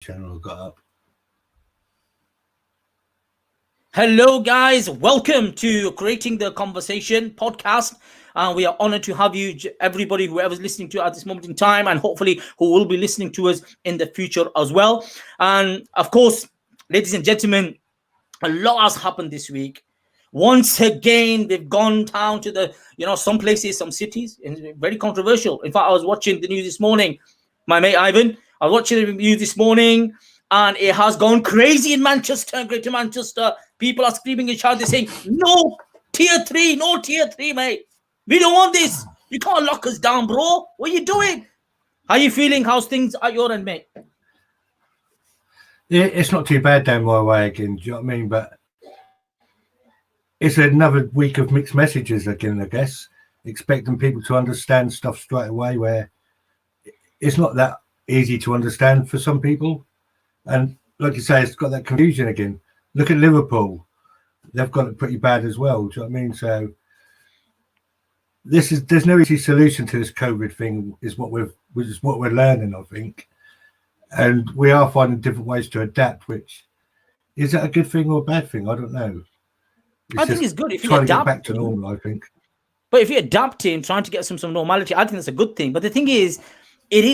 channel I got up. Hello, guys. Welcome to Creating the Conversation podcast. We are honored to have you, everybody, whoever's listening to at this moment in time, and hopefully who will be listening to us in the future as well. And of course, ladies and gentlemen, a lot has happened this week. Once again, they've gone down to the, some places, some cities, and very controversial. In fact, I was watching the news this morning. My mate Ivan, I was watching the news this morning, and it has gone crazy in Manchester, Greater Manchester. People are screaming and shouting, saying, "No tier 3, no tier 3, mate. We don't want this. You can't lock us down, bro. What are you doing? How are you feeling? How's things at your end, mate?" Yeah, it's not too bad down my way again. Do you know what I mean? But it's another week of mixed messages again, I guess. Expecting people to understand stuff straight away, where it's not that easy to understand for some people. And like you say, it's got that confusion again. Look at Liverpool; they've got it pretty bad as well. Do you know what I mean? So there's no easy solution to this COVID thing. Is what we're learning, I think, and we are finding different ways to adapt. Which is that a good thing or a bad thing? I don't know. I think it's good if you trying adapt to get back to normal. I think, but if you're adapting, trying to get some normality, I think that's a good thing. But the thing is, it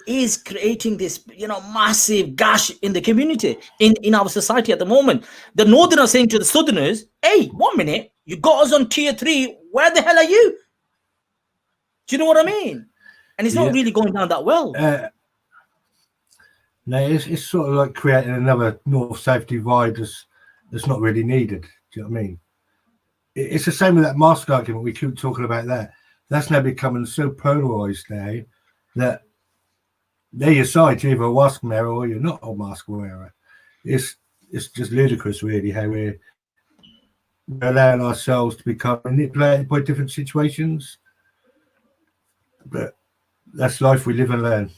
is creating this massive gash in the community, in our society at the moment. The Northerners are saying to the Southerners, "Hey, 1 minute, you got us on tier 3. Where the hell are you?" Do you know what I mean? And it's not really going down that well. No, it's sort of like creating another north-south divide that's not really needed. Do you know what I mean? It's the same with that mask argument. We keep talking about that. That's now becoming so polarized now that they're your side. You're either a mask wearer or you're not a mask wearer. It's just ludicrous, really, how we're allowing ourselves to become manipulated by different situations. But that's life. We live and learn.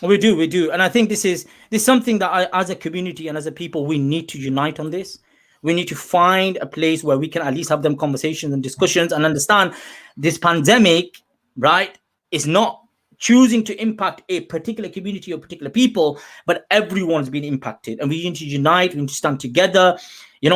We do. And I think this is something that as a community and as a people, we need to unite on this. We need to find a place where we can at least have them conversations and discussions and understand this pandemic, right, is not choosing to impact a particular community or particular people, but everyone's been impacted. And we need to unite, we need to stand together,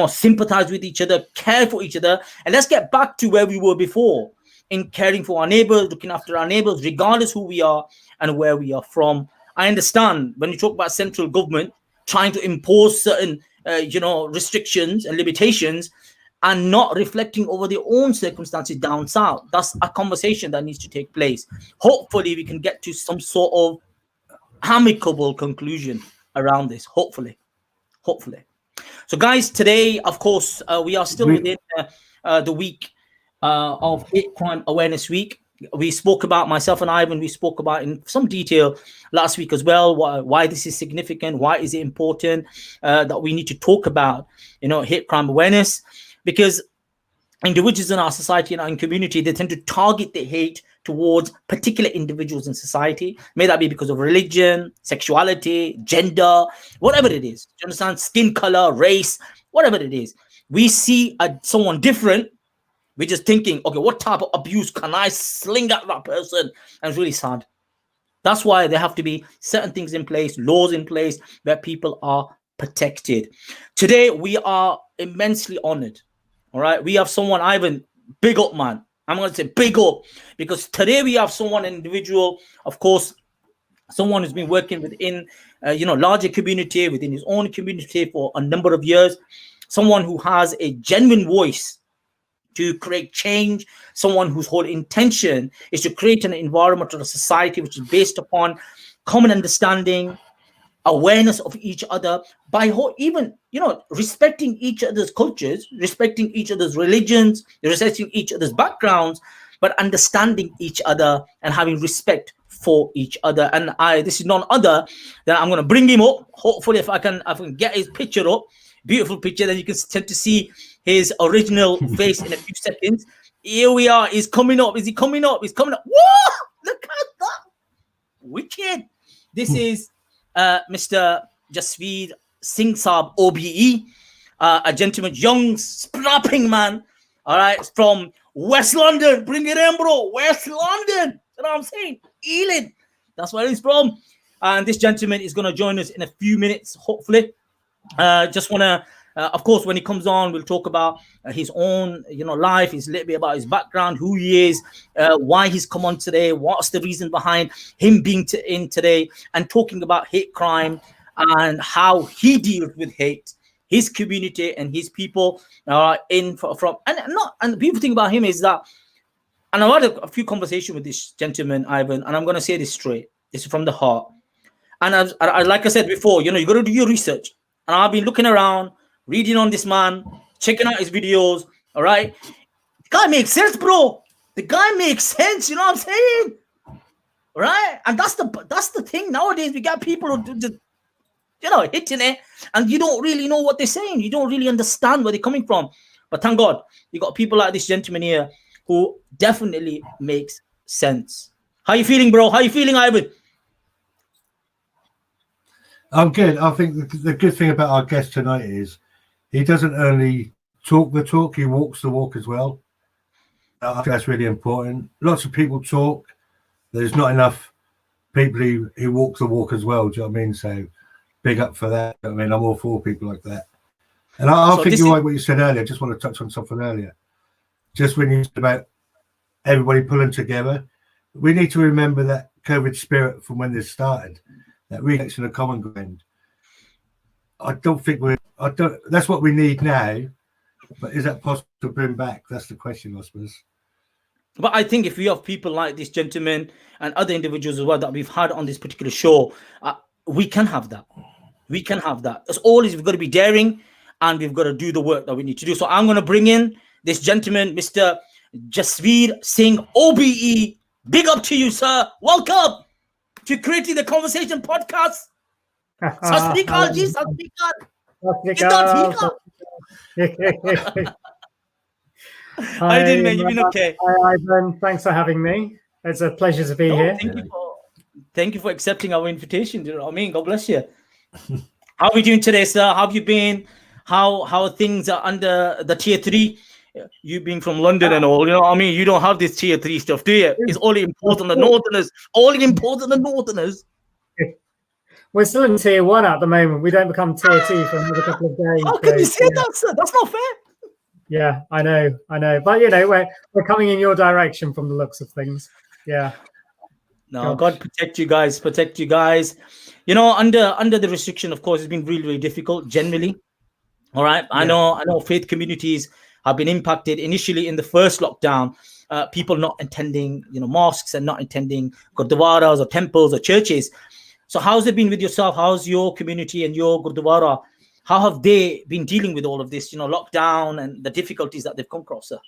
sympathize with each other, care for each other. And let's get back to where we were before in caring for our neighbors, looking after our neighbors, regardless who we are and where we are from. I understand when you talk about central government trying to impose certain restrictions and limitations and not reflecting over their own circumstances down south. That's a conversation that needs to take place. Hopefully we can get to some sort of amicable conclusion around this. Hopefully. So guys, today, of course, we are still within the week of Hate Crime Awareness Week. We spoke about, myself and Ivan, we spoke about in some detail last week as well, why this is significant, why is it important that we need to talk about, hate crime awareness, because individuals in our society and our community, they tend to target the hate towards particular individuals in society. May that be because of religion, sexuality, gender, whatever it is. Do you understand? Skin color, race, whatever it is. We see someone different. We're just thinking, okay, what type of abuse can I sling at that person? And it's really sad. That's why there have to be certain things in place, laws in place, where people are protected. Today, we are immensely honored. All right. We have someone, Ivan, big up, man. I'm going to say big up, because today we have someone, an individual, of course, someone who's been working within, larger community, within his own community for a number of years. Someone who has a genuine voice to create change, someone whose whole intention is to create an environment or a society which is based upon common understanding, awareness of each other, by even, respecting each other's cultures, respecting each other's religions, respecting each other's backgrounds, but understanding each other and having respect for each other. And this is none other than, I'm going to bring him up. Hopefully, if I can get his picture up, beautiful picture, then you can tend to see his original face in a few seconds. Here we are. He's coming up. Is he coming up? He's coming up. Whoa! Look at that. Wicked. This is Mr Jasvir Singh OBE, a gentleman, young, strapping man. All right, from West London. Bring it in, bro. West London. You know what I'm saying? Ealing. That's where he's from. and this gentleman is going to join us in a few minutes, hopefully. Just want to, of course, when he comes on, we'll talk about his own, life, his little bit about his background, who he is, why he's come on today, what's the reason behind him being in today, and talking about hate crime and how he deals with hate, his community and his people and the beautiful thing about him is that, and I've had a few conversations with this gentleman, Ivan, and I'm going to say this straight. This is from the heart. And like I said before, you got to do your research. And I've been looking around, reading on this man, checking out his videos. All right. The guy makes sense, bro. The guy makes sense. You know what I'm saying? All right. And that's the thing nowadays. We got people who just, hitting it, and you don't really know what they're saying. You don't really understand where they're coming from. But thank God, you got people like this gentleman here who definitely makes sense. How you feeling, bro? How you feeling, Ivan? I'm good. I think the good thing about our guest tonight is he doesn't only talk the talk, he walks the walk as well. I think that's really important. Lots of people talk. There's not enough people who walk the walk as well. Do you know what I mean? So big up for that. I mean, I'm all for people like that. And I think you're right what you said earlier. I just want to touch on something earlier. Just when you said about everybody pulling together, we need to remember that COVID spirit from when this started. That reaction of common ground. That's what we need now, but is that possible to bring back? That's the question, I suppose. But I think if we have people like this gentleman and other individuals as well that we've had on this particular show, we can have that. We can have that. That's all we've got to be daring, and we've got to do the work that we need to do. So I'm going to bring in this gentleman, Mr. Jasvir Singh OBE. Big up to you, sir. Welcome to Creating the Conversation podcast. Sat Sri Akal ji, Sat Sri Akal. How you doing, man? You been okay? Hi, Ivan. Thanks for having me. It's a pleasure to be here. Thank you for accepting our invitation. You know what I mean? God bless you. How are we doing today, sir? How have you been? How things are under the tier 3? You being from London and all, you know what I mean? You don't have this tier 3 stuff, do you? It's only imposed on the Northerners. Only imposed on the Northerners. We're still in tier 1 at the moment. We don't become tier 2 for another couple of days. How can you say that, sir? That's not fair. Yeah, I know. But we're coming in your direction from the looks of things. Yeah. No, God protect you guys. Protect you guys. Under the restriction, of course, it's been really, really difficult generally. All right. Yeah. I know faith communities have been impacted initially in the first lockdown. People not attending, mosques and not attending gurdwaras or temples or churches. So how's it been with yourself? How's your community and your gurdwara? How have they been dealing with all of this, lockdown and the difficulties that they've come across, sir?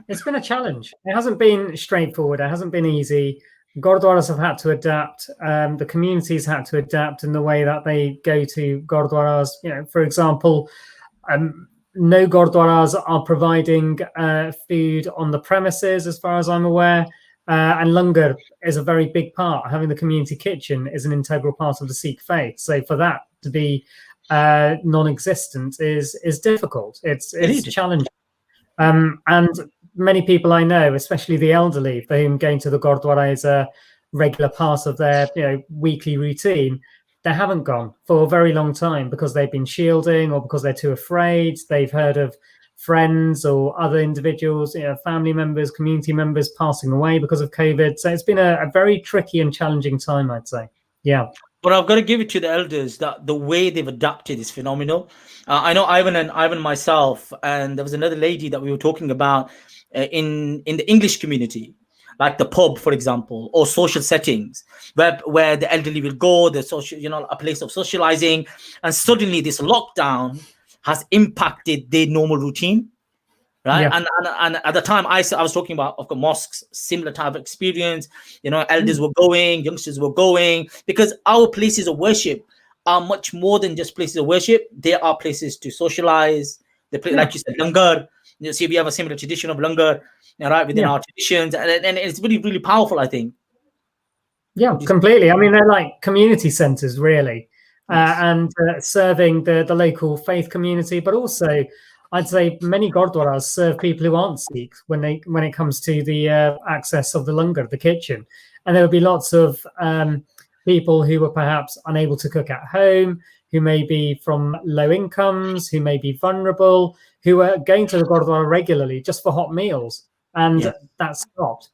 It's been a challenge. It hasn't been straightforward. It hasn't been easy. Gurdwaras have had to adapt. The communities had to adapt in the way that they go to gurdwaras. For example, no gurdwaras are providing food on the premises, as far as I'm aware. And langar is a very big part. Having the community kitchen is an integral part of the Sikh faith. So for that to be non-existent is difficult. It's challenging. And many people I know, especially the elderly, for whom going to the Gurdwara is a regular part of their weekly routine, they haven't gone for a very long time because they've been shielding or because they're too afraid. They've heard of friends or other individuals, family members, community members passing away because of COVID. So it's been a very tricky and challenging time, I'd say. Yeah. But I've got to give it to the elders that the way they've adapted is phenomenal. I know Ivan myself, and there was another lady that we were talking about in the English community, like the pub, for example, or social settings where the elderly will go, the social, a place of socializing, and suddenly this lockdown has impacted their normal routine. Right. Yeah. And at the time I was talking about, of course, mosques, similar type of experience, elders were going, youngsters were going, because our places of worship are much more than just places of worship. They are places to socialize. Like you said, langar. See, we have a similar tradition of langar, right, within our traditions. And it's really, really powerful, I think. Yeah, completely. I mean, they're like community centers, really, and serving the local faith community, but also I'd say many gurdwaras serve people who aren't Sikhs when it comes to the access of the langar, the kitchen. And there will be lots of people who were perhaps unable to cook at home, who may be from low incomes, who may be vulnerable, who are going to the Gurdwara regularly just for hot meals. And that stopped.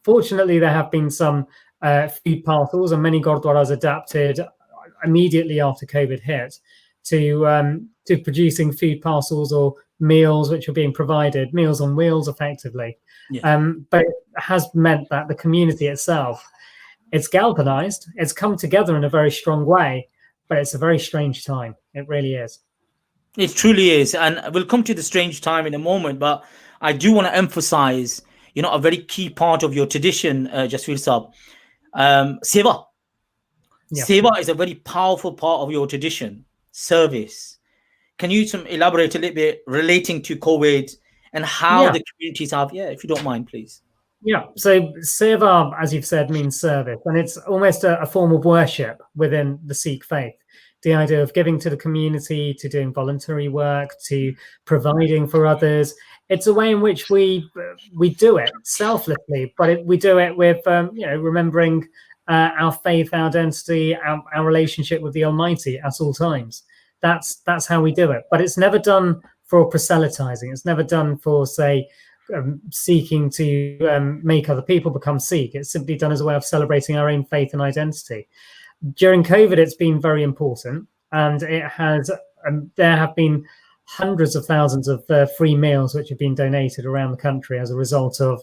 Fortunately, there have been some food parcels, and many Gurdwaras adapted immediately after COVID hit to producing food parcels or meals which are being provided, meals on wheels, effectively. But it has meant that the community itself, it's galvanized, it's come together in a very strong way, but it's a very strange time. It really is. It truly is. And we'll come to the strange time in a moment, but I do want to emphasize, a very key part of your tradition, Jasvir Sahab, seva. Yeah. Seva is a very powerful part of your tradition, service. Can you elaborate a little bit relating to COVID and how the communities have, if you don't mind, please. Yeah, so seva, as you've said, means service, and it's almost a form of worship within the Sikh faith. The idea of giving to the community, to doing voluntary work, to providing for others. It's a way in which we do it selflessly, but we do it with, remembering our faith, our identity, our relationship with the Almighty at all times. That's how we do it. But it's never done for proselytizing. It's never done for, say, seeking to make other people become Sikh. It's simply done as a way of celebrating our own faith and identity. During COVID, it's been very important, and it has. There have been hundreds of thousands of free meals which have been donated around the country as a result of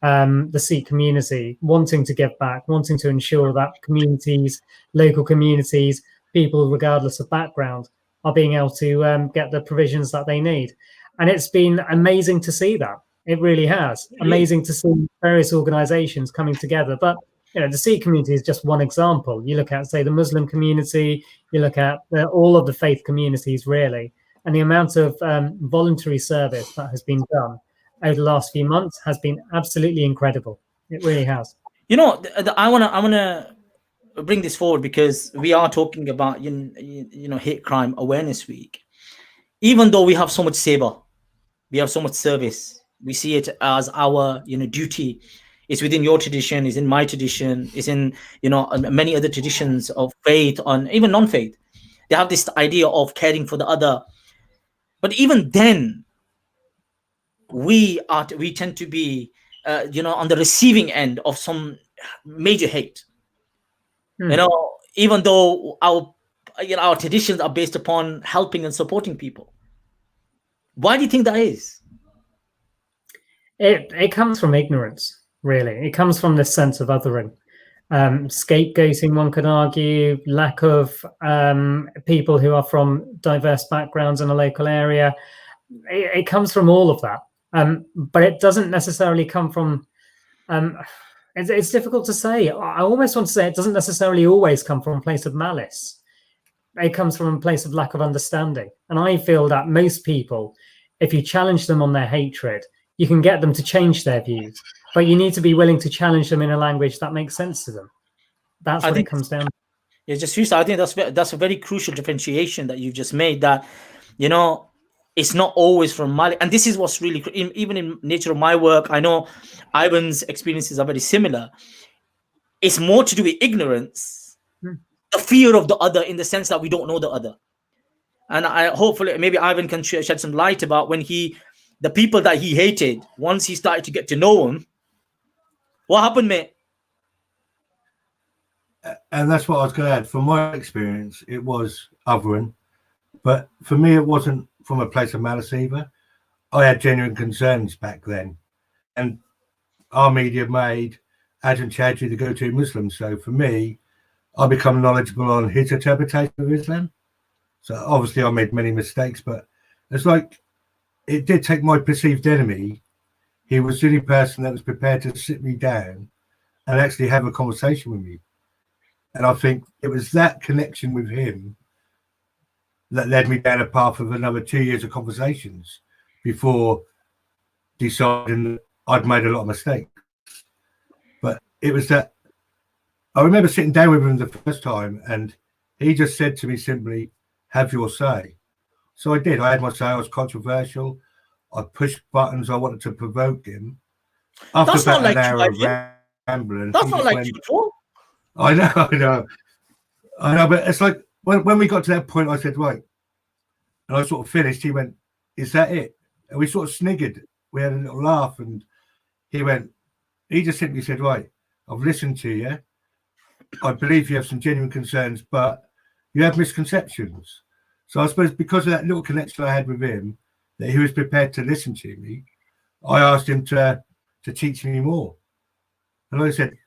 the Sikh community wanting to give back, wanting to ensure that communities, local communities, people regardless of background, are being able to get the provisions that they need. And it's been amazing to see that. It really has. Amazing to see various organizations coming together. But the Sikh community is just one example. You look at, say, the Muslim community, you look at all of the faith communities, really. And the amount of voluntary service that has been done over the last few months has been absolutely incredible. It really has. I wanna bring this forward because we are talking about hate crime awareness week. Even though we have so much seva, we have so much service, we see it as our duty. It's within your tradition, it's in my tradition, it's in many other traditions of faith, on even non-faith. They have this idea of caring for the other. But even then, we tend to be on the receiving end of some major hate. Even though our traditions are based upon helping and supporting people. Why do you think that is? It comes from ignorance, really. It comes from this sense of othering, scapegoating, one could argue, lack of people who are from diverse backgrounds in a local area. It comes from all of that. But it doesn't necessarily come from, it's difficult to say. I almost want to say it doesn't necessarily always come from a place of malice. It comes from a place of lack of understanding. And I feel that most people, if you challenge them on their hatred, you can get them to change their views, but you need to be willing to challenge them in a language that makes sense to them. That's what it comes down to. Yeah, just I think that's a very crucial differentiation that you've just made, that, it's not always from malice. And this is what's really, even in nature of my work, I know Ivan's experiences are very similar. It's more to do with ignorance, the fear of the other, in the sense that we don't know the other. And hopefully maybe Ivan can shed some light about when the people that he hated, once he started to get to know them, what happened, mate? And that's what I was going to add. From my experience, it was othering. But for me, it wasn't from a place of malice either. I had genuine concerns back then. And our media made Ajahn Chowdhury the go-to Muslim. So for me, I become knowledgeable on his interpretation of Islam. So obviously I made many mistakes, but it's like, it did take my perceived enemy. He was the only person that was prepared to sit me down and actually have a conversation with me. And I think it was that connection with him that led me down a path of another 2 years of conversations before deciding that I'd made a lot of mistakes. But it was that, I remember sitting down with him the first time and he just said to me simply, have your say. So I did. I had my say. I was controversial. I pushed buttons. I wanted to provoke him. After That's about not an like hour you, of rambling, that's not like you at all. I know, but it's like when we got to that point, I said, right, and I sort of finished. He went, "Is that it?" And we sort of sniggered. We had a little laugh, and he just simply said, "Right, I've listened to you. I believe you have some genuine concerns, but you have misconceptions." So I suppose because of that little connection I had with him, that he was prepared to listen to me, I asked him to teach me more. And like I said,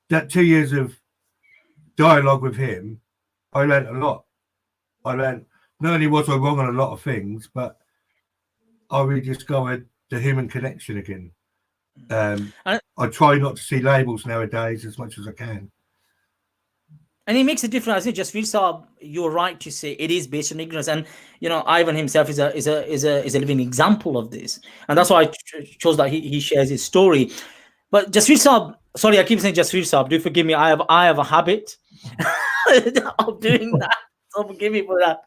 that 2 years of dialogue with him, I learned a lot. I learned not only was I wrong on a lot of things, but I rediscovered the human connection again. I try not to see labels nowadays as much as I can. And it makes a difference. I think Jasvir Saab, you're right to say it is based on ignorance, and Ivan himself is a living example of this, and that's why I chose that he shares his story. But Jasvir Saab, sorry, I keep saying Jasvir Saab. Do forgive me. I have a habit of doing that. So forgive me for that.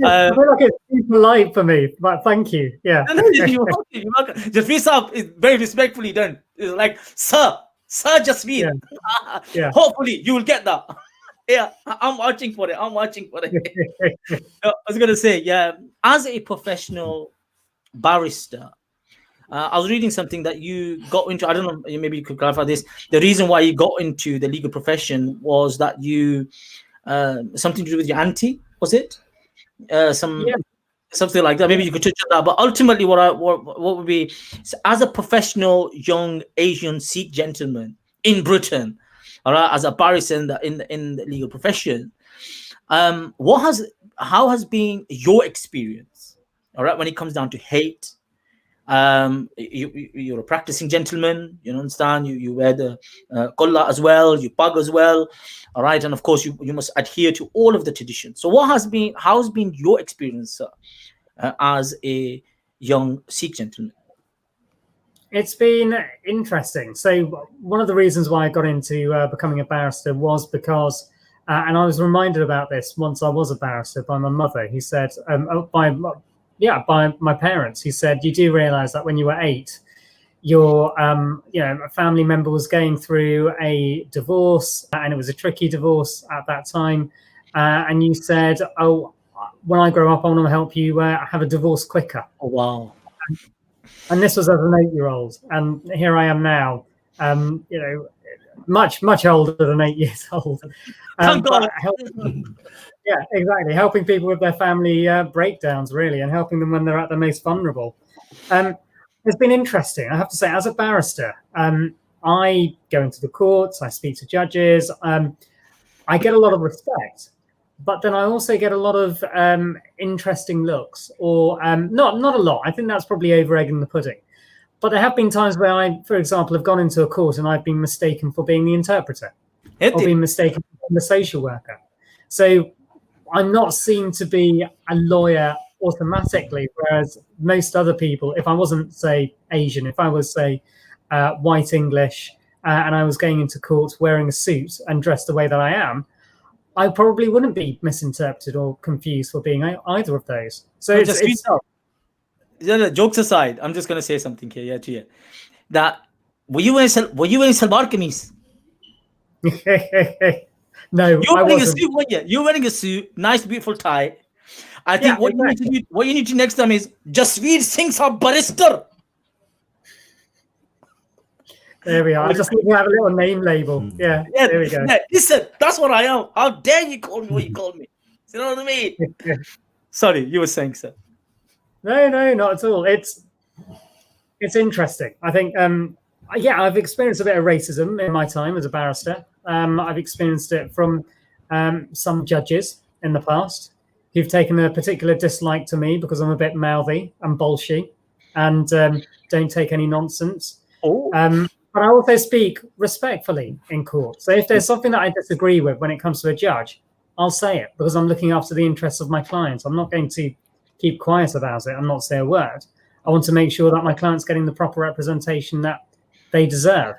I feel like it's too polite for me, but thank you. Yeah. You're welcome. Jasvir Saab is very respectfully done. It's like, Sir Jasvir. Yeah. Hopefully you will get that. Yeah, I'm watching for it. I was going to say, yeah, as a professional barrister, I was reading something that you got into. I don't know, maybe you could clarify this. The reason why you got into the legal profession was that you, something to do with your auntie, was it? Something like that. Maybe you could touch on that. But ultimately, what would be, as a professional young Asian Sikh gentleman in Britain, all right, as a barrister in the legal profession, how has been your experience, all right, when it comes down to hate? You're a practicing gentleman, you understand, you wear the kolla as well, you pug as well, all right, and of course you must adhere to all of the traditions. So how has been your experience, sir, as a young Sikh gentleman? It's been interesting. So one of the reasons why I got into becoming a barrister was because, and I was reminded about this once I was a barrister by my mother. He said, by my parents. He said, you do realise that when you were 8, your a family member was going through a divorce, and it was a tricky divorce at that time, and you said, oh, when I grow up, I want to help you have a divorce quicker. Oh, wow. And this was as an 8-year-old, and here I am now, much older than 8 years old. Yeah, exactly. Helping people with their family breakdowns, really, and helping them when they're at their most vulnerable. It's been interesting, I have to say, as a barrister. I go into the courts, I speak to judges, I get a lot of respect, but then I also get a lot of interesting looks, or not a lot. I think that's probably over egging the pudding. But there have been times where I, for example, have gone into a court and I've been mistaken for being the interpreter, or been mistaken for being the social worker. So I'm not seen to be a lawyer automatically, whereas most other people, if I wasn't, say, Asian, if I was, say, white English, and I was going into court wearing a suit and dressed the way that I am, I probably wouldn't be misinterpreted or confused for being either of those. So jokes aside, I'm just going to say something here. Yeah, to you. That were you wearing salwar kameez? No, you're wearing a suit, weren't you? You're wearing a suit, nice, beautiful tie. I think what you need to next time is Jasvir Singh barrister. There we are. I just need to have a little name label. Yeah, there we go. Yeah, listen, that's what I am. How dare you call me what you call me? You know what I mean? Sorry, you were saying, sir. No, not at all. It's interesting. I think, I've experienced a bit of racism in my time as a barrister. I've experienced it from some judges in the past who've taken a particular dislike to me because I'm a bit mouthy and bolshy and don't take any nonsense. But I also speak respectfully in court. So if there's something that I disagree with when it comes to a judge, I'll say it because I'm looking after the interests of my clients. I'm not going to keep quiet about it and not say a word. I want to make sure that my client's getting the proper representation that they deserve.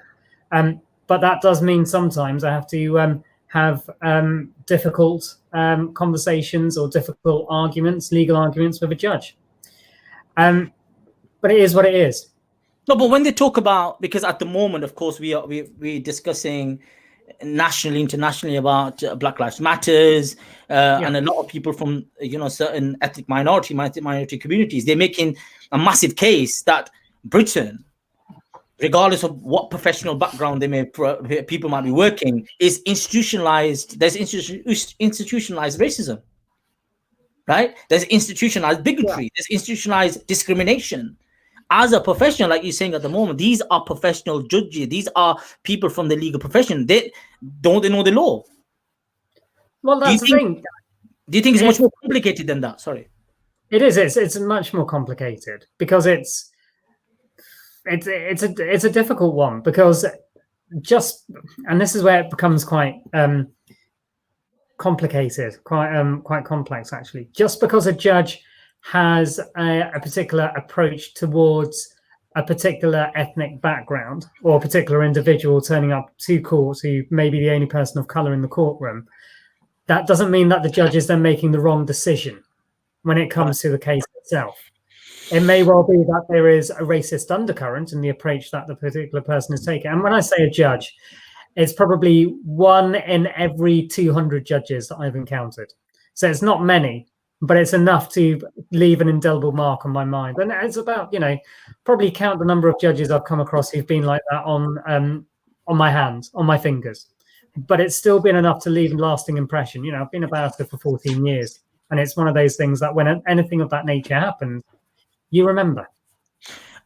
But that does mean sometimes I have to have difficult conversations or difficult arguments, legal arguments with a judge. But it is what it is. No, but when they talk about, because at the moment, of course, we're discussing nationally, internationally about Black Lives Matters, and a lot of people from certain ethnic minority communities, they're making a massive case that Britain, regardless of what professional background people might be working, is institutionalized. There's institutionalized racism, right? There's institutionalized bigotry. There's institutionalized discrimination. As a professional, like you're saying at the moment, these are professional judges. These are people from the legal profession. They know the law. Well, that's the thing. Do you think it's much more complicated than that? Sorry. It is. It's much more complicated because it's a difficult one, because and this is where it becomes quite complicated, quite complex actually. Just because a judge has a particular approach towards a particular ethnic background or a particular individual turning up to court who may be the only person of color in the courtroom, that doesn't mean that the judge is then making the wrong decision when it comes to the case itself. It may well be that there is a racist undercurrent in the approach that the particular person is taking. And when I say a judge, it's probably 1 in every 200 judges that I've encountered. So it's not many, but it's enough to leave an indelible mark on my mind. And it's about, probably count the number of judges I've come across who've been like that on my hands, on my fingers. But it's still been enough to leave a lasting impression. I've been a barrister for 14 years. And it's one of those things that when anything of that nature happens, you remember.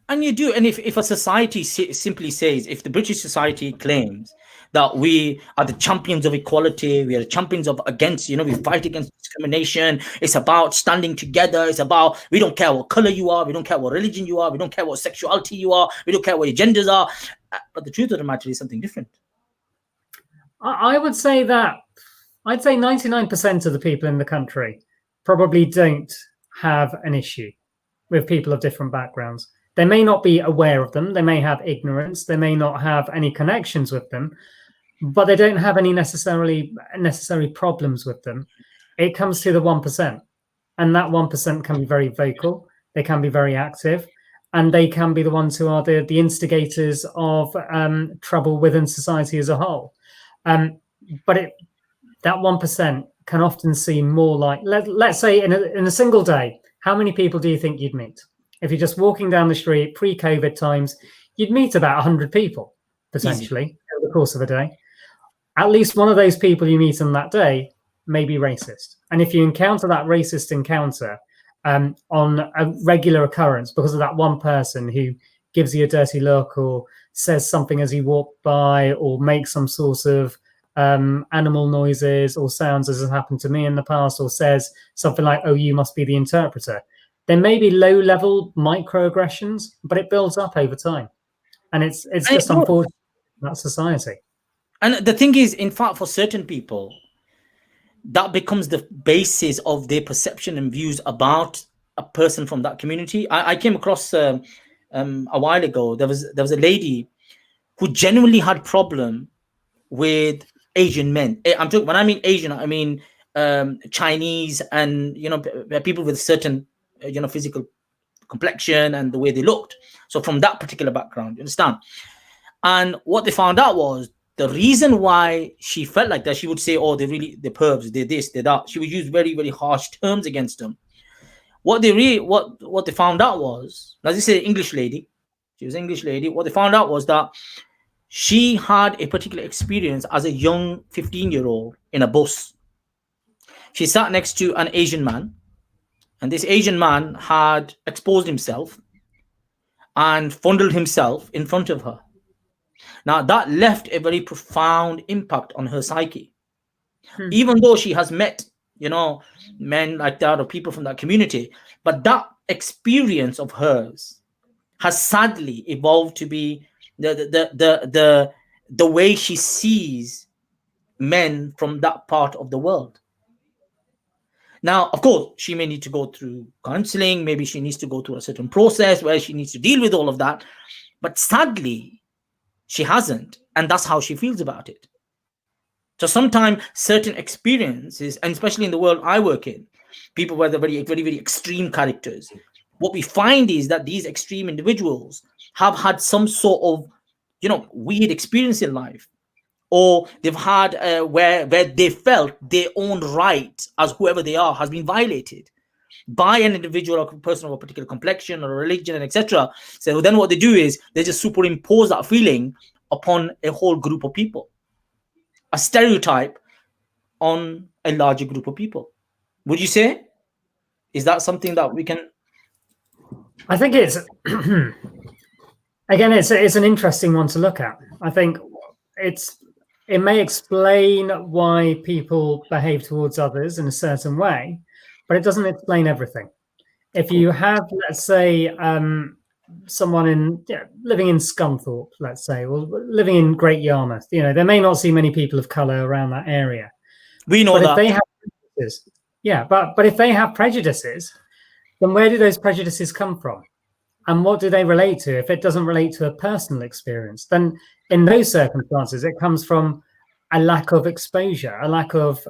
And you do. And if a society simply says, if the British society claims that we are the champions of equality, we are the champions of we fight against discrimination, it's about standing together, it's about, we don't care what color you are, we don't care what religion you are, we don't care what sexuality you are, we don't care what your genders are. But the truth of the matter is something different. I would say that, I'd say 99% of the people in the country probably don't have an issue with people of different backgrounds. They may not be aware of them. They may have ignorance. They may not have any connections with them, but they don't have any necessary problems with them. It comes to the 1%, and that 1% can be very vocal. They can be very active, and they can be the ones who are the instigators of trouble within society as a whole. But that 1% can often seem more like, let's say in a single day, how many people do you think you'd meet? If you're just walking down the street, pre-COVID times, you'd meet about 100 people, potentially, over the course of a day. At least one of those people you meet on that day may be racist. And if you encounter that racist encounter on a regular occurrence because of that one person who gives you a dirty look or says something as you walk by or makes some sort of animal noises or sounds, as has happened to me in the past, or says something like, oh, you must be the interpreter. There may be low-level microaggressions, but it builds up over time. And it's just unfortunate in that society. And the thing is, in fact, for certain people, that becomes the basis of their perception and views about a person from that community. I came across a while ago, there was a lady who genuinely had problem with Asian men. When I mean Asian, I mean Chinese and people with certain physical complexion and the way they looked. So from that particular background, you understand? And what they found out was the reason why she felt like that, she would say, oh, they're pervs, they're this, they're that. She would use very, very harsh terms against them. What they found out was, now this is an English lady. She was an English lady. What they found out was that she had a particular experience as a young 15-year-old in a bus. She sat next to an Asian man, and this Asian man had exposed himself and fondled himself in front of her. Now, that left a very profound impact on her psyche. Even though she has met, men like that or people from that community, but that experience of hers has sadly evolved to be the way she sees men from that part of the world. Now, of course, she may need to go through counseling. Maybe she needs to go through a certain process where she needs to deal with all of that. But sadly, she hasn't. And that's how she feels about it. So sometimes certain experiences, and especially in the world I work in, people were the very, very, very extreme characters. What we find is that these extreme individuals have had some sort of, weird experience in life, or they've had where they felt their own right as whoever they are has been violated by an individual or person of a particular complexion or religion, and etc. So then what they do is they just superimpose that feeling upon a whole group of people, a stereotype on a larger group of people. Would you say? Is that something that we can? I think it's again, it's an interesting one to look at. I think it may explain why people behave towards others in a certain way, but it doesn't explain everything. If you have, let's say, someone living in Scunthorpe, let's say, or living in Great Yarmouth, they may not see many people of colour around that area. We know but that. If they have prejudices, but if they have prejudices, then where do those prejudices come from? And what do they relate to? If it doesn't relate to a personal experience, then in those circumstances, it comes from a lack of exposure, a lack of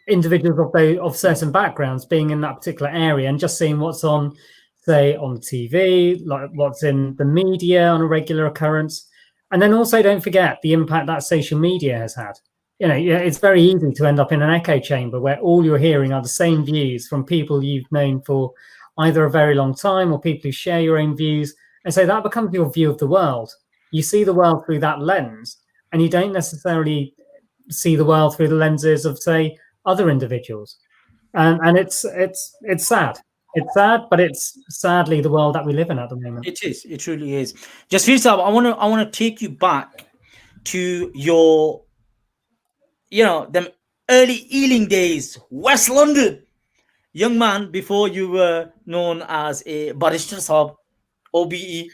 individuals of certain backgrounds being in that particular area and just seeing what's on, say, on TV, like what's in the media on a regular occurrence. And then also don't forget the impact that social media has had. It's very easy to end up in an echo chamber where all you're hearing are the same views from people you've known for either a very long time or people who share your own views. And so that becomes your view of the world. You see the world through that lens, and you don't necessarily see the world through the lenses of, say, other individuals. And it's sad. It's sad, but it's sadly the world that we live in at the moment. It is. It truly is. Jasvir Sahab, I want to take you back to your, them early Ealing days, West London. Young man, before you were known as a barrister, Sahab, OBE,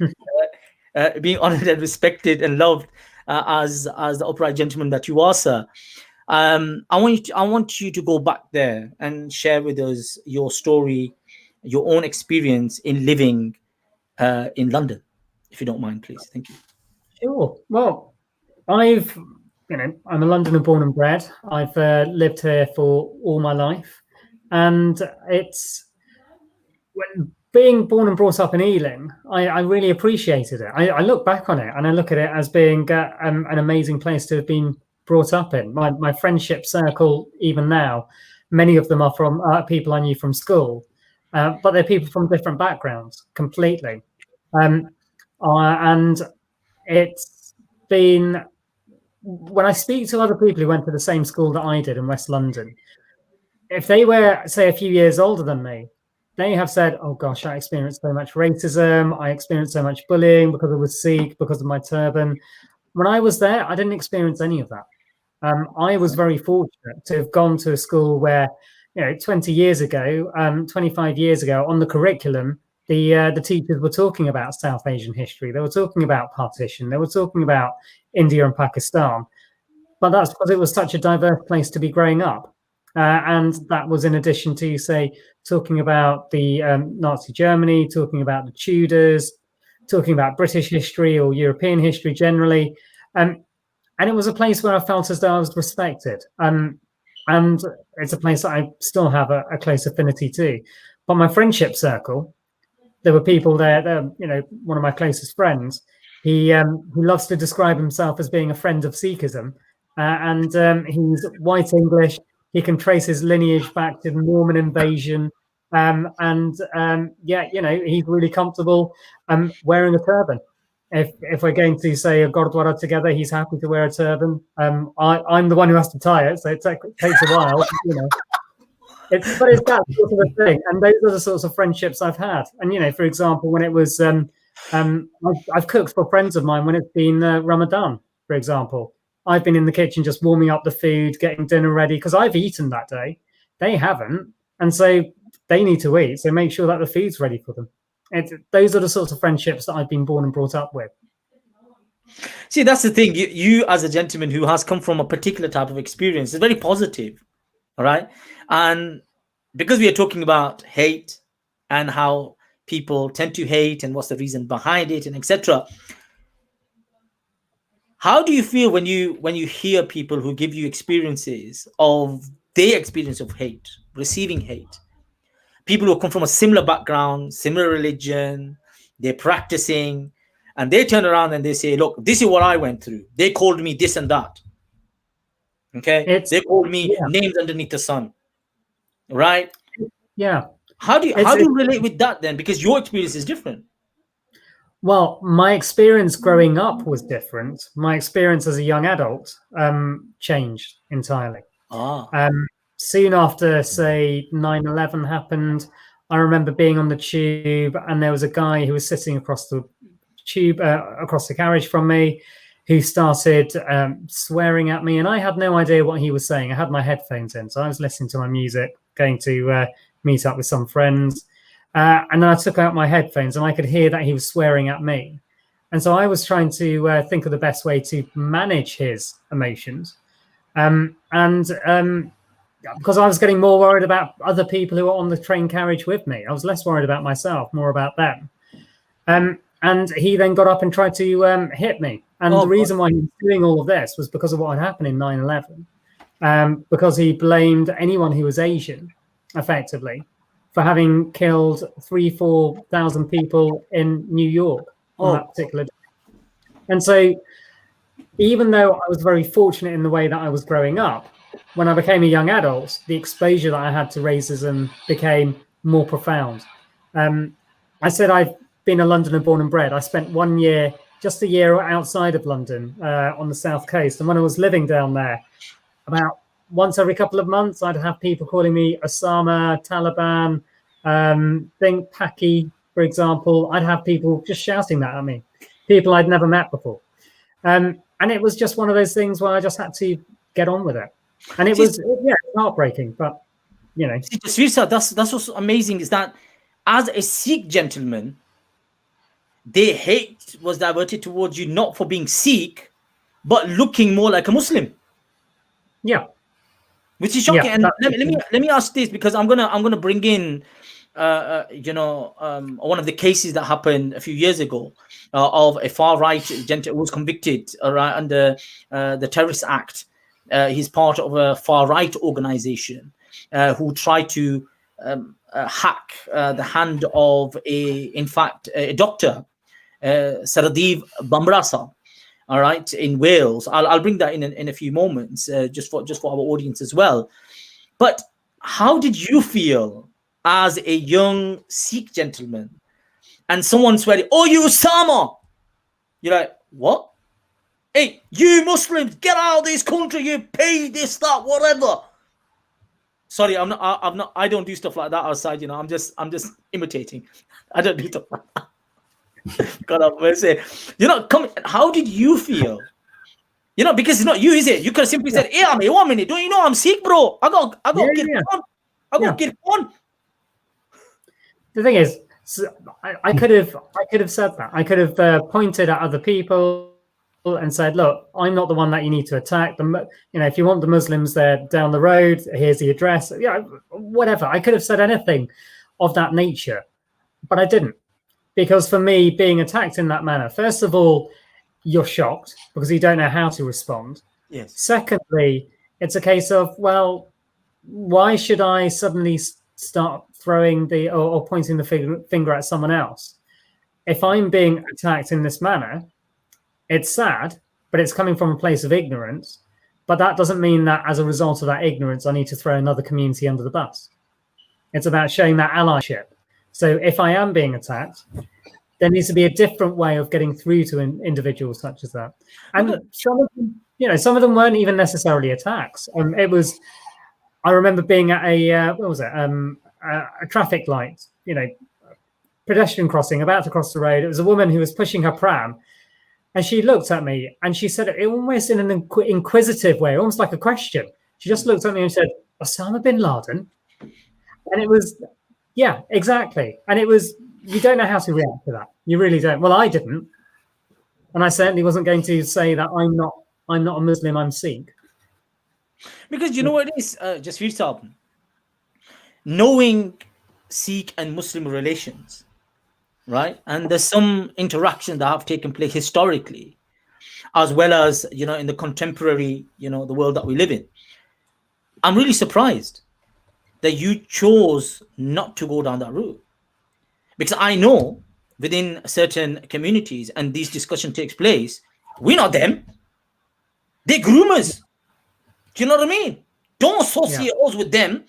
being honored and respected and loved as the upright gentleman that you are, sir. I want you to go back there and share with us your story, your own experience in living in London, if you don't mind, please. Thank you. Sure. Well, I'm a Londoner born and bred. I've lived here for all my life, and when being born and brought up in Ealing, I really appreciated it. I look back on it and I look at it as being an amazing place to have been brought up in. My friendship circle, even now, many of them are from people I knew from school, but they're people from different backgrounds completely. And it's been, when I speak to other people who went to the same school that I did in West London, if they were, say, a few years older than me, they have said, oh gosh, I experienced so much racism, I experienced so much bullying because I was Sikh, because of my turban. When I was there, I didn't experience any of that. I was very fortunate to have gone to a school where, 20 years ago, 25 years ago, on the curriculum, the teachers were talking about South Asian history. They were talking about partition. They were talking about India and Pakistan. But that's because it was such a diverse place to be growing up. And that was in addition to, say, talking about the Nazi Germany, talking about the Tudors, talking about British history or European history generally. And it was a place where I felt as though I was respected. And it's a place that I still have a close affinity to. But my friendship circle, there were people there, one of my closest friends, he loves to describe himself as being a friend of Sikhism. And he's white English. He can trace his lineage back to the Norman invasion. He's really comfortable wearing a turban. If we're going to, say, a Gurdwara together, he's happy to wear a turban. I'm the one who has to tie it, so it takes a while, but it's that sort of a thing. And those are the sorts of friendships I've had. And, for example, when it was, I've cooked for friends of mine when it's been Ramadan, for example. I've been in the kitchen just warming up the food, getting dinner ready, because I've eaten that day. They haven't. And so they need to eat. So make sure that the food's ready for them. Those are the sorts of friendships that I've been born and brought up with. See, that's the thing. You as a gentleman who has come from a particular type of experience is very positive. All right. And because we are talking about hate and how people tend to hate and what's the reason behind it and etc. How do you feel when you hear people who give you experiences of their experience of hate, receiving hate? People who come from a similar background, similar religion, they're practicing, and they turn around and they say, look, this is what I went through. They called me this and that. Okay, they called me names underneath the sun, right? Yeah. How do you relate with that then? Because your experience is different. Well, my experience growing up was different. My experience as a young adult changed entirely. Soon after, say, 9/11 happened, I remember being on the tube, and there was a guy who was sitting across the tube, across the carriage from me, who started swearing at me, and I had no idea what he was saying. I had my headphones in, so I was listening to my music, going to meet up with some friends. And then I took out my headphones, and I could hear that he was swearing at me. And so I was trying to think of the best way to manage his emotions. Because I was getting more worried about other people who were on the train carriage with me. I was less worried about myself, more about them. And he then got up and tried to hit me. And the reason why he was doing all of this was because of what had happened in 9/11. Because he blamed anyone who was Asian, effectively, for having killed 3,000-4,000 people in New York on that particular day. And so even though I was very fortunate in the way that I was growing up, when I became a young adult, the exposure that I had to racism became more profound. I said I've been a Londoner born and bred. I spent 1 year, just a year outside of London on the south coast. And when I was living down there, about once every couple of months, I'd have people calling me Osama, Taliban, think Paki, for example. I'd have people just shouting that at me, people I'd never met before. And it was just one of those things where I just had to get on with it. And it was heartbreaking, but, you know. Jasvir sir, that's what's amazing, is that as a Sikh gentleman, their hate was diverted towards you not for being Sikh, but looking more like a Muslim. Yeah. Which is shocking. And let me ask this, because I'm gonna bring in one of the cases that happened a few years ago of a far right gentleman who was convicted under the Terrorist Act. He's part of a far right organization who tried to hack the hand of a doctor, Saradeep Bambrasa. All right, in Wales. I'll bring that in a few moments, just for our audience as well. But how did you feel as a young Sikh gentleman, and someone swearing, "Oh, you Osama"? You're like, what? Hey, you Muslims, get out of this country! You pay this, that, whatever. Sorry, I'm not. I don't do stuff like that outside. You know, I'm just imitating. I don't do stuff like that. God have mercy. How did you feel? Because it's not you, is it? You could have simply said, "Hey, I'm 1 minute. Don't you know I'm Sikh, bro? I got get on. The thing is, I could have said that. I could have pointed at other people and said, "Look, I'm not the one that you need to attack. If you want the Muslims, they're down the road. Here's the address." Whatever. I could have said anything of that nature, but I didn't. Because for me, being attacked in that manner, first of all, you're shocked because you don't know how to respond. Yes. Secondly, it's a case of, well, why should I suddenly start throwing or pointing the finger at someone else? If I'm being attacked in this manner, it's sad, but it's coming from a place of ignorance. But that doesn't mean that as a result of that ignorance, I need to throw another community under the bus. It's about showing that allyship. So if I am being attacked, there needs to be a different way of getting through to individuals such as that. And some of them weren't even necessarily attacks. I remember being at a traffic light, pedestrian crossing, about to cross the road. It was a woman who was pushing her pram, and she looked at me and she said it almost in an inquisitive way, almost like a question. She just looked at me and said, "Osama bin Laden?" And it was, yeah, exactly. And it was, you don't know how to react to that. You really don't. Well, I didn't. And I certainly wasn't going to say that I'm not a Muslim, I'm Sikh. Because you know what it is, Jasvir Sahib? Knowing Sikh and Muslim relations, right? And there's some interaction that have taken place historically, as well as, in the contemporary, the world that we live in. I'm really surprised that you chose not to go down that route. Because I know within certain communities and these discussion takes place, we're not them. They're groomers. Do you know what I mean? Don't associate us with them.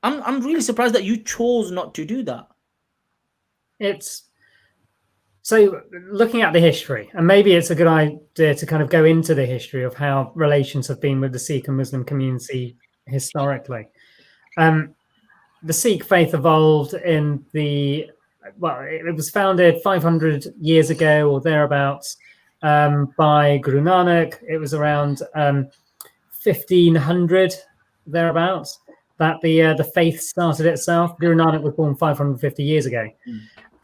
I'm really surprised that you chose not to do that. It's so looking at the history, and maybe it's a good idea to kind of go into the history of how relations have been with the Sikh and Muslim community historically. The Sikh faith evolved in it was founded 500 years ago or thereabouts by Guru Nanak. It was around 1500 thereabouts that the faith started itself. Guru Nanak was born 550 years ago.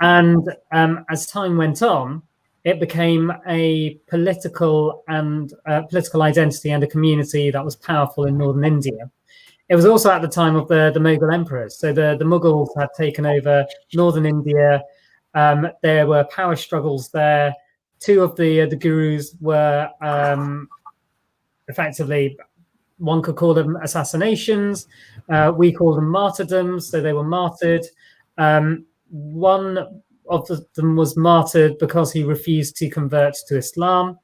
And as time went on, it became a political identity and a community that was powerful in northern India. It was also at the time of the Mughal emperors. So the Mughals had taken over northern India. There were power struggles there. Two of the gurus were effectively, one could call them assassinations. We call them martyrdoms. So they were martyred. One of them was martyred because he refused to convert to Islam.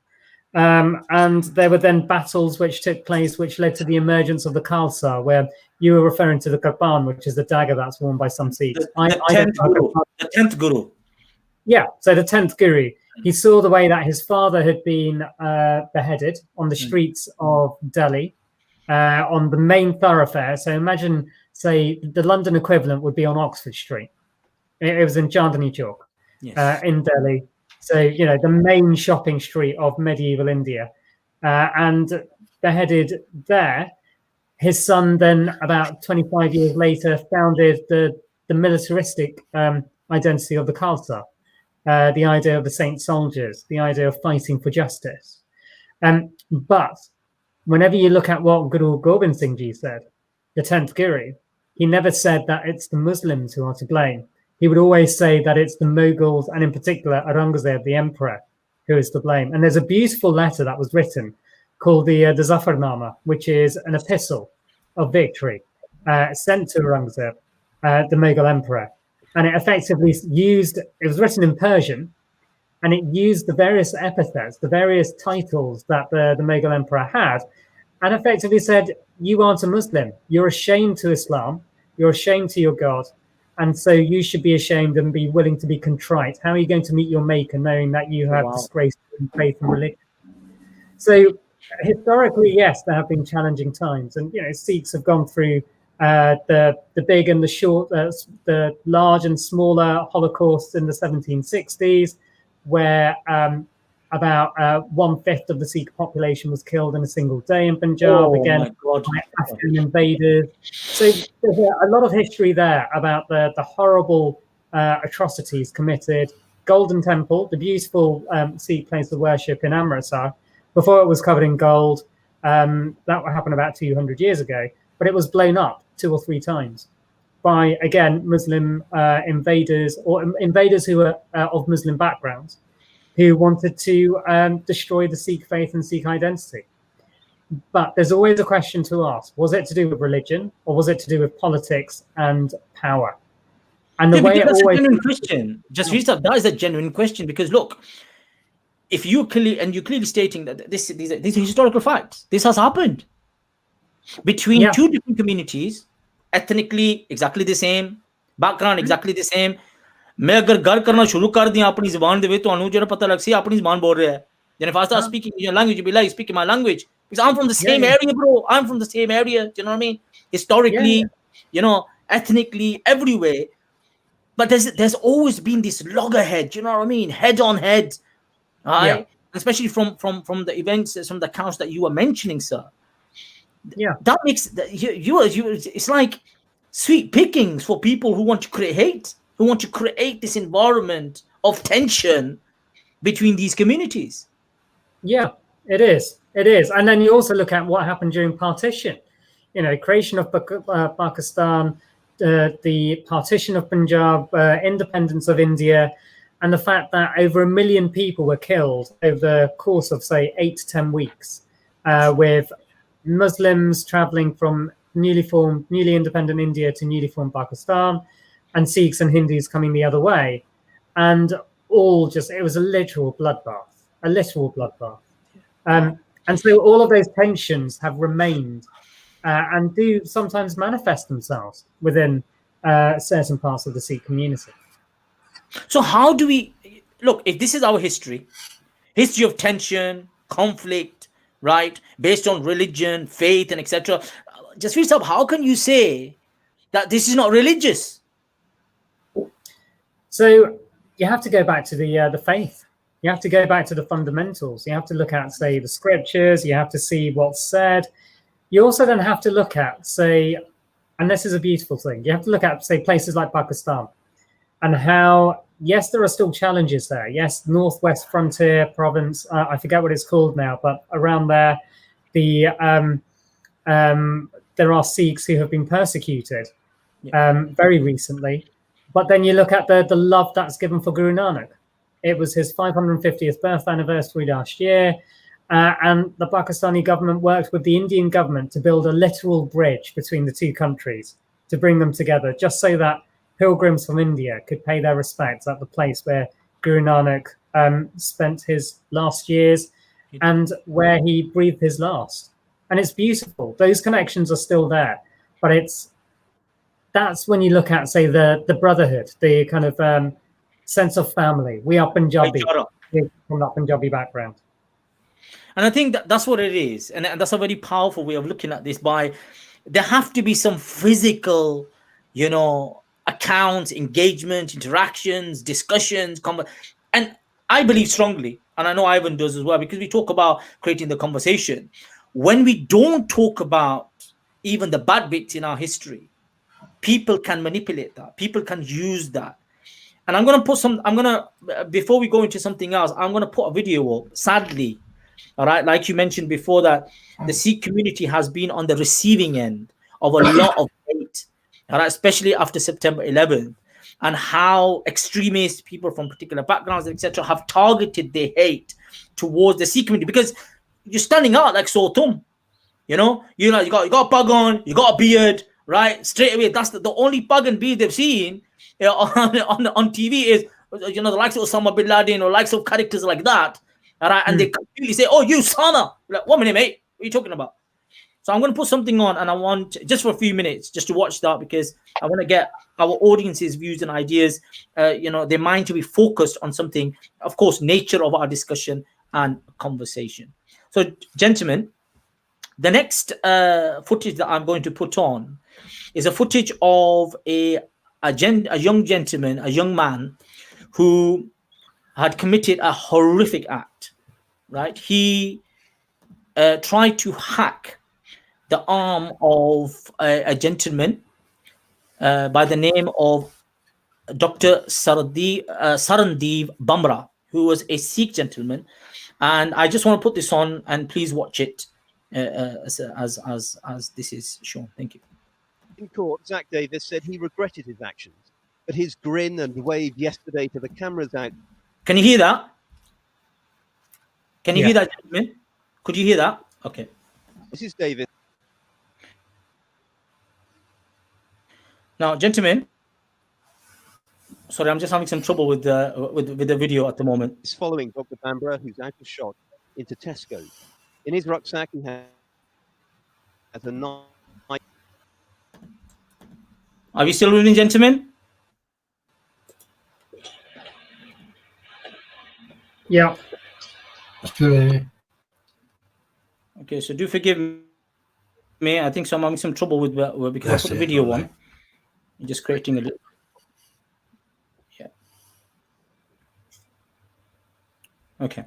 And there were then battles which took place, which led to the emergence of the Khalsa, where you were referring to the Kirpan, which is the dagger that's worn by some Sikhs. The 10th Guru. Yeah, so the 10th Guru. He saw the way that his father had been beheaded on the streets of Delhi, on the main thoroughfare. So imagine, say, the London equivalent would be on Oxford Street. It was in Chandni Chowk in Delhi. So, the main shopping street of medieval India. And beheaded there. His son then, about 25 years later, founded the militaristic identity of the Khalsa, the idea of the saint soldiers, the idea of fighting for justice. But whenever you look at what Guru Gobind Singh Ji said, the 10th Guru, he never said that it's the Muslims who are to blame. He would always say that it's the Mughals, and in particular Aurangzeb, the emperor, who is to blame. And there's a beautiful letter that was written called the Zafarnama, which is an epistle of victory sent to Aurangzeb, the Mughal emperor. And it effectively it was written in Persian, and it used the various epithets, the various titles that the Mughal emperor had, and effectively said, you aren't a Muslim. You're ashamed to Islam. You're ashamed to your God. And so you should be ashamed and be willing to be contrite. How are you going to meet your maker knowing that you have disgraced faith and religion? So historically, yes, there have been challenging times. And, Sikhs have gone through the big and the short, the large and smaller Holocausts in the 1760s, where about 1/5 of the Sikh population was killed in a single day in Punjab, by Afghan invaders. So there's a lot of history there about the horrible atrocities committed. Golden Temple, the beautiful Sikh place of worship in Amritsar, before it was covered in gold, that happened about 200 years ago, but it was blown up 2 or 3 times by, again, Muslim invaders, or invaders who were of Muslim backgrounds, who wanted to destroy the Sikh faith and Sikh identity. But there's always a question to ask. Was it to do with religion, or was it to do with politics and power? And the way it always... a genuine question. That is a genuine question, because look, if you're clearly stating that these are historical facts, this has happened between 2 different communities, ethnically exactly the same, background exactly the same. मैं अगर घर करना शुरू कर दिया अपनी ज़बान दे वे तो अनु जो पता लग सी अपनी ज़बान बोल रहा है. Then if I start speaking your language, you be like speaking my language, because I'm from the same area, bro. I'm from the same area. Do you know what I mean? Historically, ethnically, everywhere. But there's always been this loggerhead. Do you know what I mean? Head on head, right? Especially from the events, from the accounts that you were mentioning, sir. Yeah, that makes you. It's like sweet pickings for people who want to create hate, who want to create this environment of tension between these communities. Yeah, it is. It is. And then you also look at what happened during partition. Creation of Pakistan, the partition of Punjab, independence of India, and the fact that over 1 million people were killed over the course of, say, 8 to 10 weeks, with Muslims traveling from newly independent India to newly formed Pakistan, and Sikhs and Hindus coming the other way, and all just, it was a literal bloodbath, a literal bloodbath. And so all of those tensions have remained and do sometimes manifest themselves within certain parts of the Sikh community. So how do we look, if this is our history of tension, conflict, right, based on religion, faith, and etc. Just for yourself, how can you say that this is not religious? So you have to go back to the faith. You have to go back to the fundamentals. You have to look at, say, the scriptures. You have to see what's said. You also then have to look at, say, and this is a beautiful thing, you have to look at, say, places like Pakistan and how, yes, there are still challenges there. Yes, Northwest Frontier Province, I forget what it's called now, but around there, there are Sikhs who have been persecuted very recently. But then you look at the love that's given for Guru Nanak. It was his 550th birth anniversary last year. And the Pakistani government worked with the Indian government to build a literal bridge between the two countries to bring them together, just so that pilgrims from India could pay their respects at the place where Guru Nanak spent his last years and where he breathed his last. And it's beautiful. Those connections are still there. But that's when you look at, say, the brotherhood, the kind of sense of family. We are Punjabi, from that Punjabi background. And I think that's what it is. And that's a very powerful way of looking at this. There have to be some physical, accounts, engagement, interactions, discussions. And I believe strongly, and I know Ivan does as well, because we talk about creating the conversation. When we don't talk about even the bad bits in our history, people can manipulate that. People can use that. And I'm going to before we go into something else, I'm going to put a video up, sadly. All right, like you mentioned before, that the Sikh community has been on the receiving end of a lot of hate, all right, especially after September 11th, and how extremist people from particular backgrounds, etc., have targeted their hate towards the Sikh community, because you're standing out like sore thumb. You got a bug on, you got a beard, right? Straight away, that's the only bug and beard they've seen on TV is the likes of Osama bin Laden or likes of characters like that. All right, and they completely say, "Oh, you Sana." Like, 1 minute, mate. What are you talking about? So I'm going to put something on, and I want just for a few minutes just to watch that, because I want to get our audience's views and ideas, their mind to be focused on something, of course, nature of our discussion and conversation. So, gentlemen, the next footage that I'm going to put on is a footage of a young gentleman, a young man who had committed a horrific act, right? He tried to hack the arm of a gentleman by the name of Dr. Sarandeep Bamra, who was a Sikh gentleman. And I just want to put this on, and please watch it as this is shown. Thank you. In court, Zach Davis said he regretted his actions, but his grin and wave yesterday to the cameras out. Can you hear that? Can you hear that, gentlemen? Could you hear that? Okay. This is Davis. Now, gentlemen, sorry, I'm just having some trouble with the video at the moment. He's following Dr. Bambra, who's out of shot, into Tesco. In his rucksack, he has a knife. Are we still reading, gentlemen? Yeah. Okay. Okay, so do forgive me. I think I'm having some trouble with because I put the video on. I'm just creating a little. Yeah. Okay.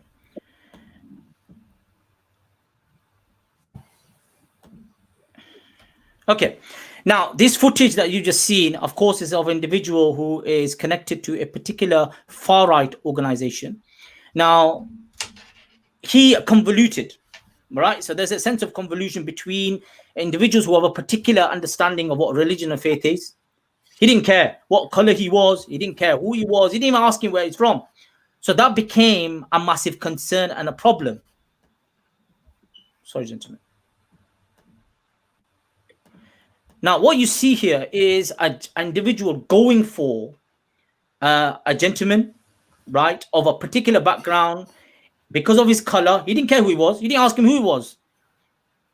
Okay. Now, this footage that you just seen, of course, is of an individual who is connected to a particular far-right organization. Now, he convoluted, right? So there's a sense of convolution between individuals who have a particular understanding of what religion and faith is. He didn't care what color he was. He didn't care who he was. He didn't even ask him where he's from. So that became a massive concern and a problem. Sorry, gentlemen. Now, what you see here is an individual going for a gentleman, right, of a particular background because of his color. He didn't care who he was. He didn't ask him who he was.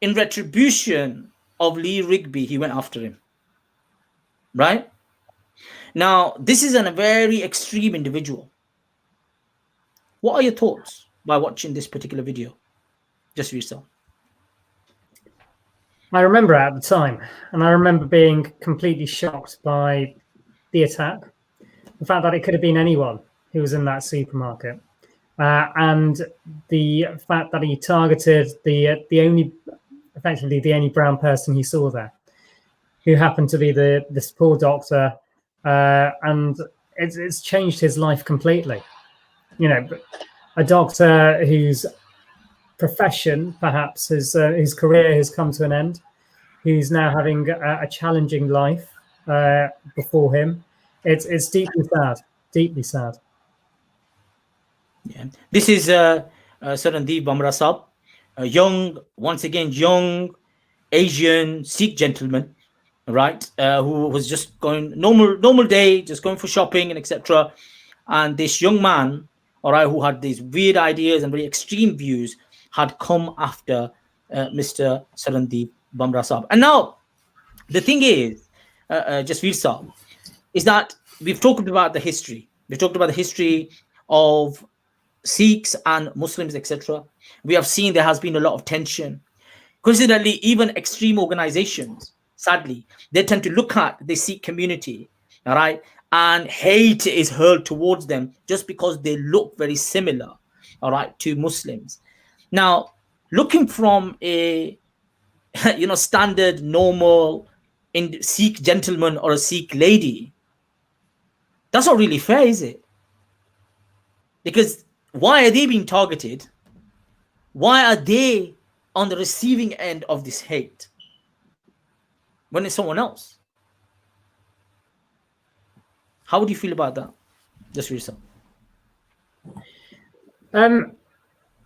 In retribution of Lee Rigby, he went after him, right? Now, this is a very extreme individual. What are your thoughts by watching this particular video? Just for yourself. I remember it at the time, and I remember being completely shocked by the attack. The fact that it could have been anyone who was in that supermarket. And the fact that he targeted effectively the only brown person he saw there, who happened to be this poor doctor, and it's changed his life completely. You know, a doctor whose profession, perhaps his career has come to an end, who's now having a challenging life before him. It's deeply sad. Yeah. This is Sarandeep Bamra Saab, a young Asian Sikh gentleman, right, who was just going normal day, just going for shopping and etc. And this young man, all right, who had these weird ideas and very extreme views, had come after Mr. Sarandeep Bamra Saab. And now, the thing is, Jasvir Saab, is that we've talked about the history. We've talked about the history of Sikhs and Muslims, etc. We have seen there has been a lot of tension. Coincidentally, even extreme organizations, sadly, they tend to look at the Sikh community, all right, and hate is hurled towards them just because they look very similar, all right, to Muslims. Now, looking from a standard, normal Sikh gentleman or a Sikh lady, that's not really fair, is it? Because why are they being targeted? Why are they on the receiving end of this hate when it's someone else? How would you feel about that? Just for yourself.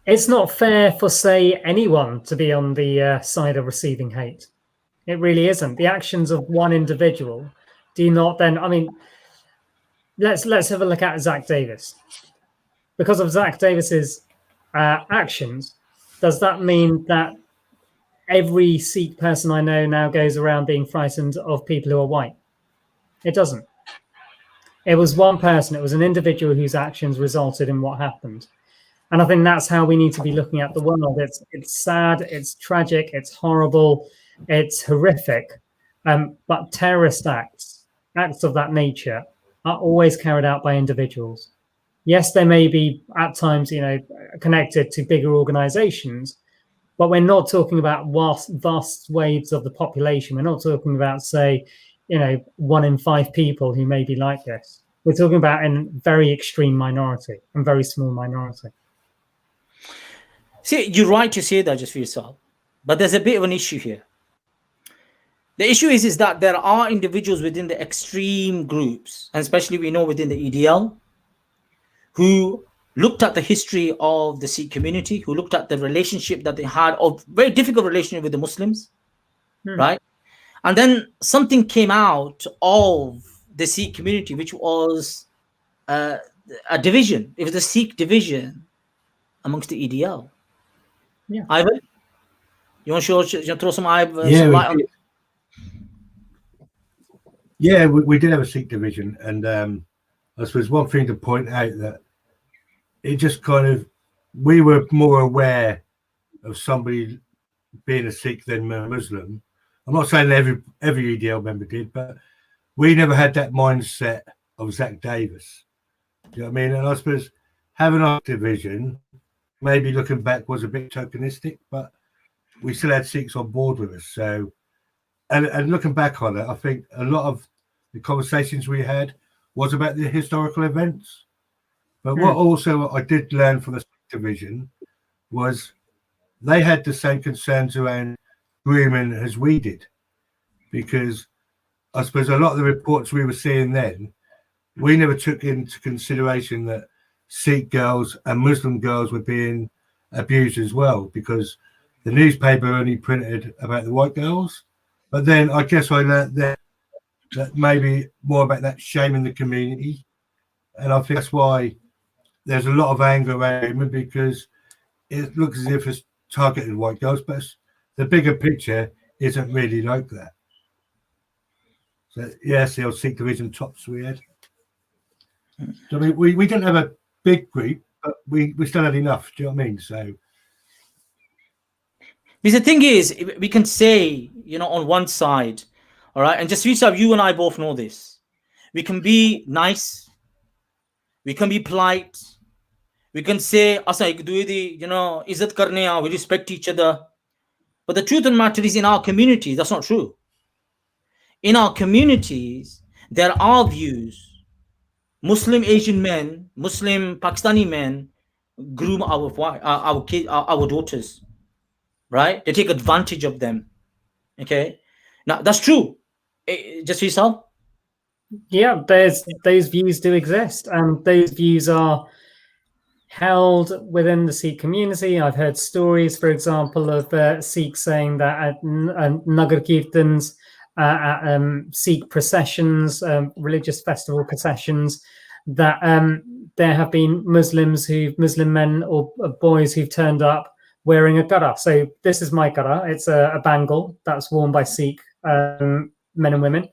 It's not fair for, say, anyone to be on the side of receiving hate. It really isn't. The actions of one individual do not then, I mean, let's have a look at Zach Davis. Because of Zach Davis's actions, does that mean that every Sikh person I know now goes around being frightened of people who are white? It doesn't. It was one person, it was an individual whose actions resulted in what happened. And I think that's how we need to be looking at the world. It's sad, it's tragic, it's horrible, it's horrific. But terrorist acts of that nature, are always carried out by individuals. Yes, they may be at times, connected to bigger organizations, but we're not talking about vast waves of the population. We're not talking about, say, 1 in 5 people who may be like this. We're talking about a very extreme minority and very small minority. See, you're right to say that, just for yourself, but there's a bit of an issue here. The issue is that there are individuals within the extreme groups, and especially we know within the EDL, who looked at the history of the Sikh community, who looked at the relationship that they had, of very difficult relationship with the Muslims, right? And then something came out of the Sikh community, which was a division. It was a Sikh division amongst the EDL. Yeah. Ivan, you want to throw some light on it? Yeah, we did have a Sikh division, and I suppose one thing to point out that it just we were more aware of somebody being a Sikh than a Muslim. I'm not saying every EDL member did, but we never had that mindset of Zach Davis. Do you know what I mean? And I suppose having our division, maybe looking back, was a bit tokenistic, but we still had Sikhs on board with us. So, and looking back on it, I think a lot of the conversations we had was about the historical events. But what also I did learn from the Sikh division was they had the same concerns around grooming as we did, because I suppose a lot of the reports we were seeing then, we never took into consideration that Sikh girls and Muslim girls were being abused as well, because the newspaper only printed about the white girls, But then I guess I learned that maybe more about that shame in the community. And I think that's why there's a lot of anger around women, because it looks as if it's targeted white girls, but the bigger picture isn't really like that. So yes, the old Sikh division tops we had. So I mean, we didn't have a big group, but we still had enough. Do you know what I mean? So because the thing is, we can say, you know, on one side, all right, and just you and I both know this. We can be nice, we can be polite, we can say, "Asa ek due di, you know, izzat karne ha, we respect each other." But the truth of the matter is, in our community, that's not true. In our communities, there are views. Muslim Asian men, Muslim Pakistani men groom our kids, our daughters, right? They take advantage of them. Okay, now that's true. Just for yourself. Yeah, those views do exist, and those views are held within the Sikh community. I've heard stories, for example, of Sikhs saying that at Nagar Kirtans, Sikh processions, religious festival processions, that there have been Muslim men or boys who've turned up wearing a gara. So this is my gara. It's a bangle that's worn by Sikh men and women,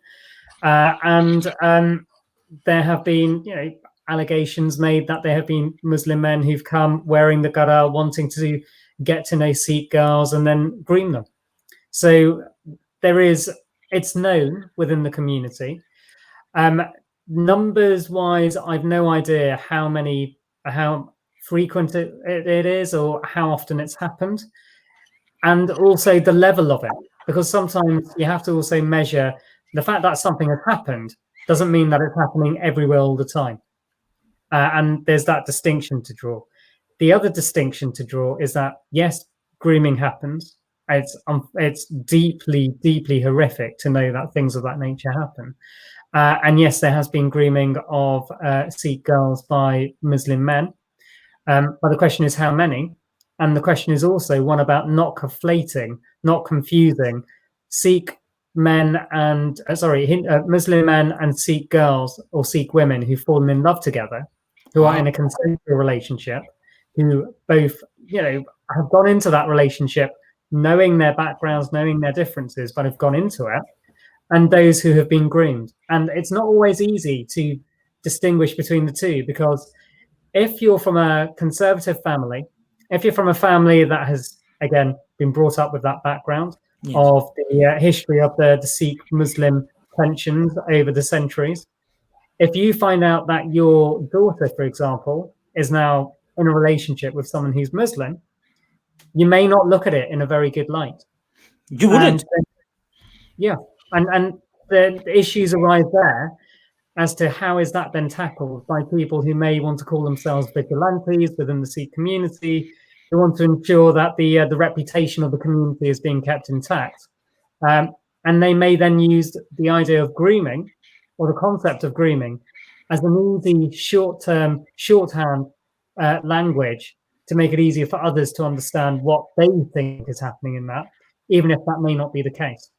and there have been, you know, allegations made that there have been Muslim men who've come wearing the gara, wanting to get to know Sikh girls and then groom them. So it's known within the community. Numbers wise, I've no idea how frequent it is or how often it's happened, and also the level of it, because sometimes you have to also measure the fact that something has happened doesn't mean that it's happening everywhere all the time. And there's that distinction to draw. The other distinction to draw is that, yes, grooming happens. It's deeply, deeply horrific to know that things of that nature happen. And yes, there has been grooming of Sikh girls by Muslim men. But the question is how many? And the question is also one about not conflating, not confusing Sikh men and Muslim men and Sikh girls or Sikh women who've fallen in love together, who are in a consensual relationship, who both, you know, have gone into that relationship knowing their backgrounds, knowing their differences, but have gone into it, and those who have been groomed. And it's not always easy to distinguish between the two, because if you're from a conservative family, if you're from a family that has, again, been brought up with that background, yes, of the history of the Sikh Muslim tensions over the centuries, if you find out that your daughter, for example, is now in a relationship with someone who's Muslim, you may not look at it in a very good light. You wouldn't. And the issues arise there as to how is that then tackled by people who may want to call themselves vigilantes within the Sikh community, who want to ensure that the reputation of the community is being kept intact. And they may then use the idea of grooming, or the concept of grooming, as an easy short-term shorthand language to make it easier for others to understand what they think is happening in that, even if that may not be the case.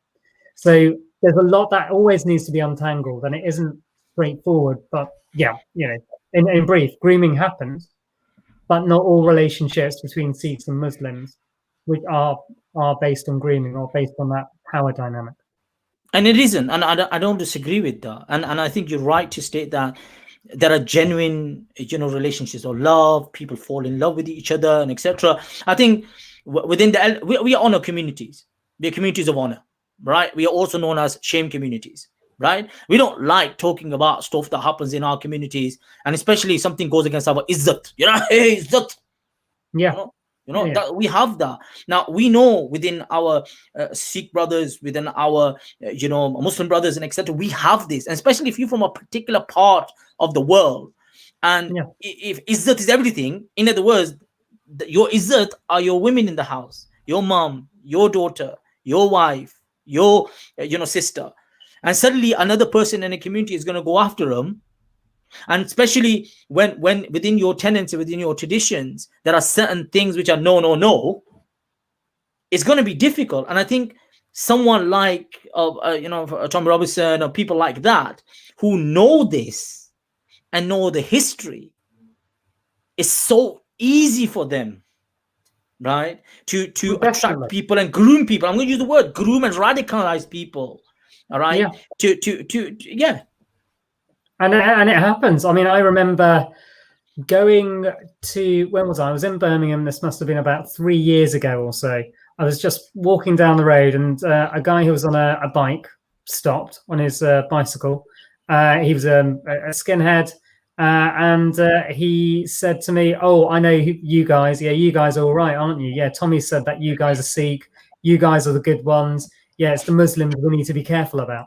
So there's a lot that always needs to be untangled, and it isn't straightforward. But yeah, you know, in brief, grooming happens, but not all relationships between Sikhs and Muslims, which are based on grooming or based on that power dynamic. And it isn't, and I don't disagree with that. And I think you're right to state that there are genuine, you know, relationships of love. People fall in love with each other and etc. I think within we are honor communities. We are communities of honor, right? We are also known as shame communities, right? We don't like talking about stuff that happens in our communities, and especially if something goes against our izzat. You know, hey, izzat. Yeah. You know, that we have that. Now, we know within our Sikh brothers, within our, you know, Muslim brothers and etc., we have this. And especially if you're from a particular part of the world. And if izzat is everything, in other words, your izzat are your women in the house, your mom, your daughter, your wife, your, you know, sister. And suddenly another person in a community is going to go after them. And especially when within your tenets, within your traditions, there are certain things which are no, it's going to be difficult. And I think someone like Tom Robinson or people like that who know this and know the history, it's so easy for them, right, to attract people and groom people. I'm going to use the word groom and radicalize people. All right. Yeah. And it happens. I mean, I remember going to, when was I? I was in Birmingham. This must have been about 3 years ago or so. I was just walking down the road, and a guy who was on a bike stopped on his bicycle. He was a skinhead, and he said to me, "Oh, I know you guys. Yeah, you guys are all right, aren't you? Yeah, Tommy said that you guys are Sikh. You guys are the good ones. Yeah, it's the Muslims we need to be careful about."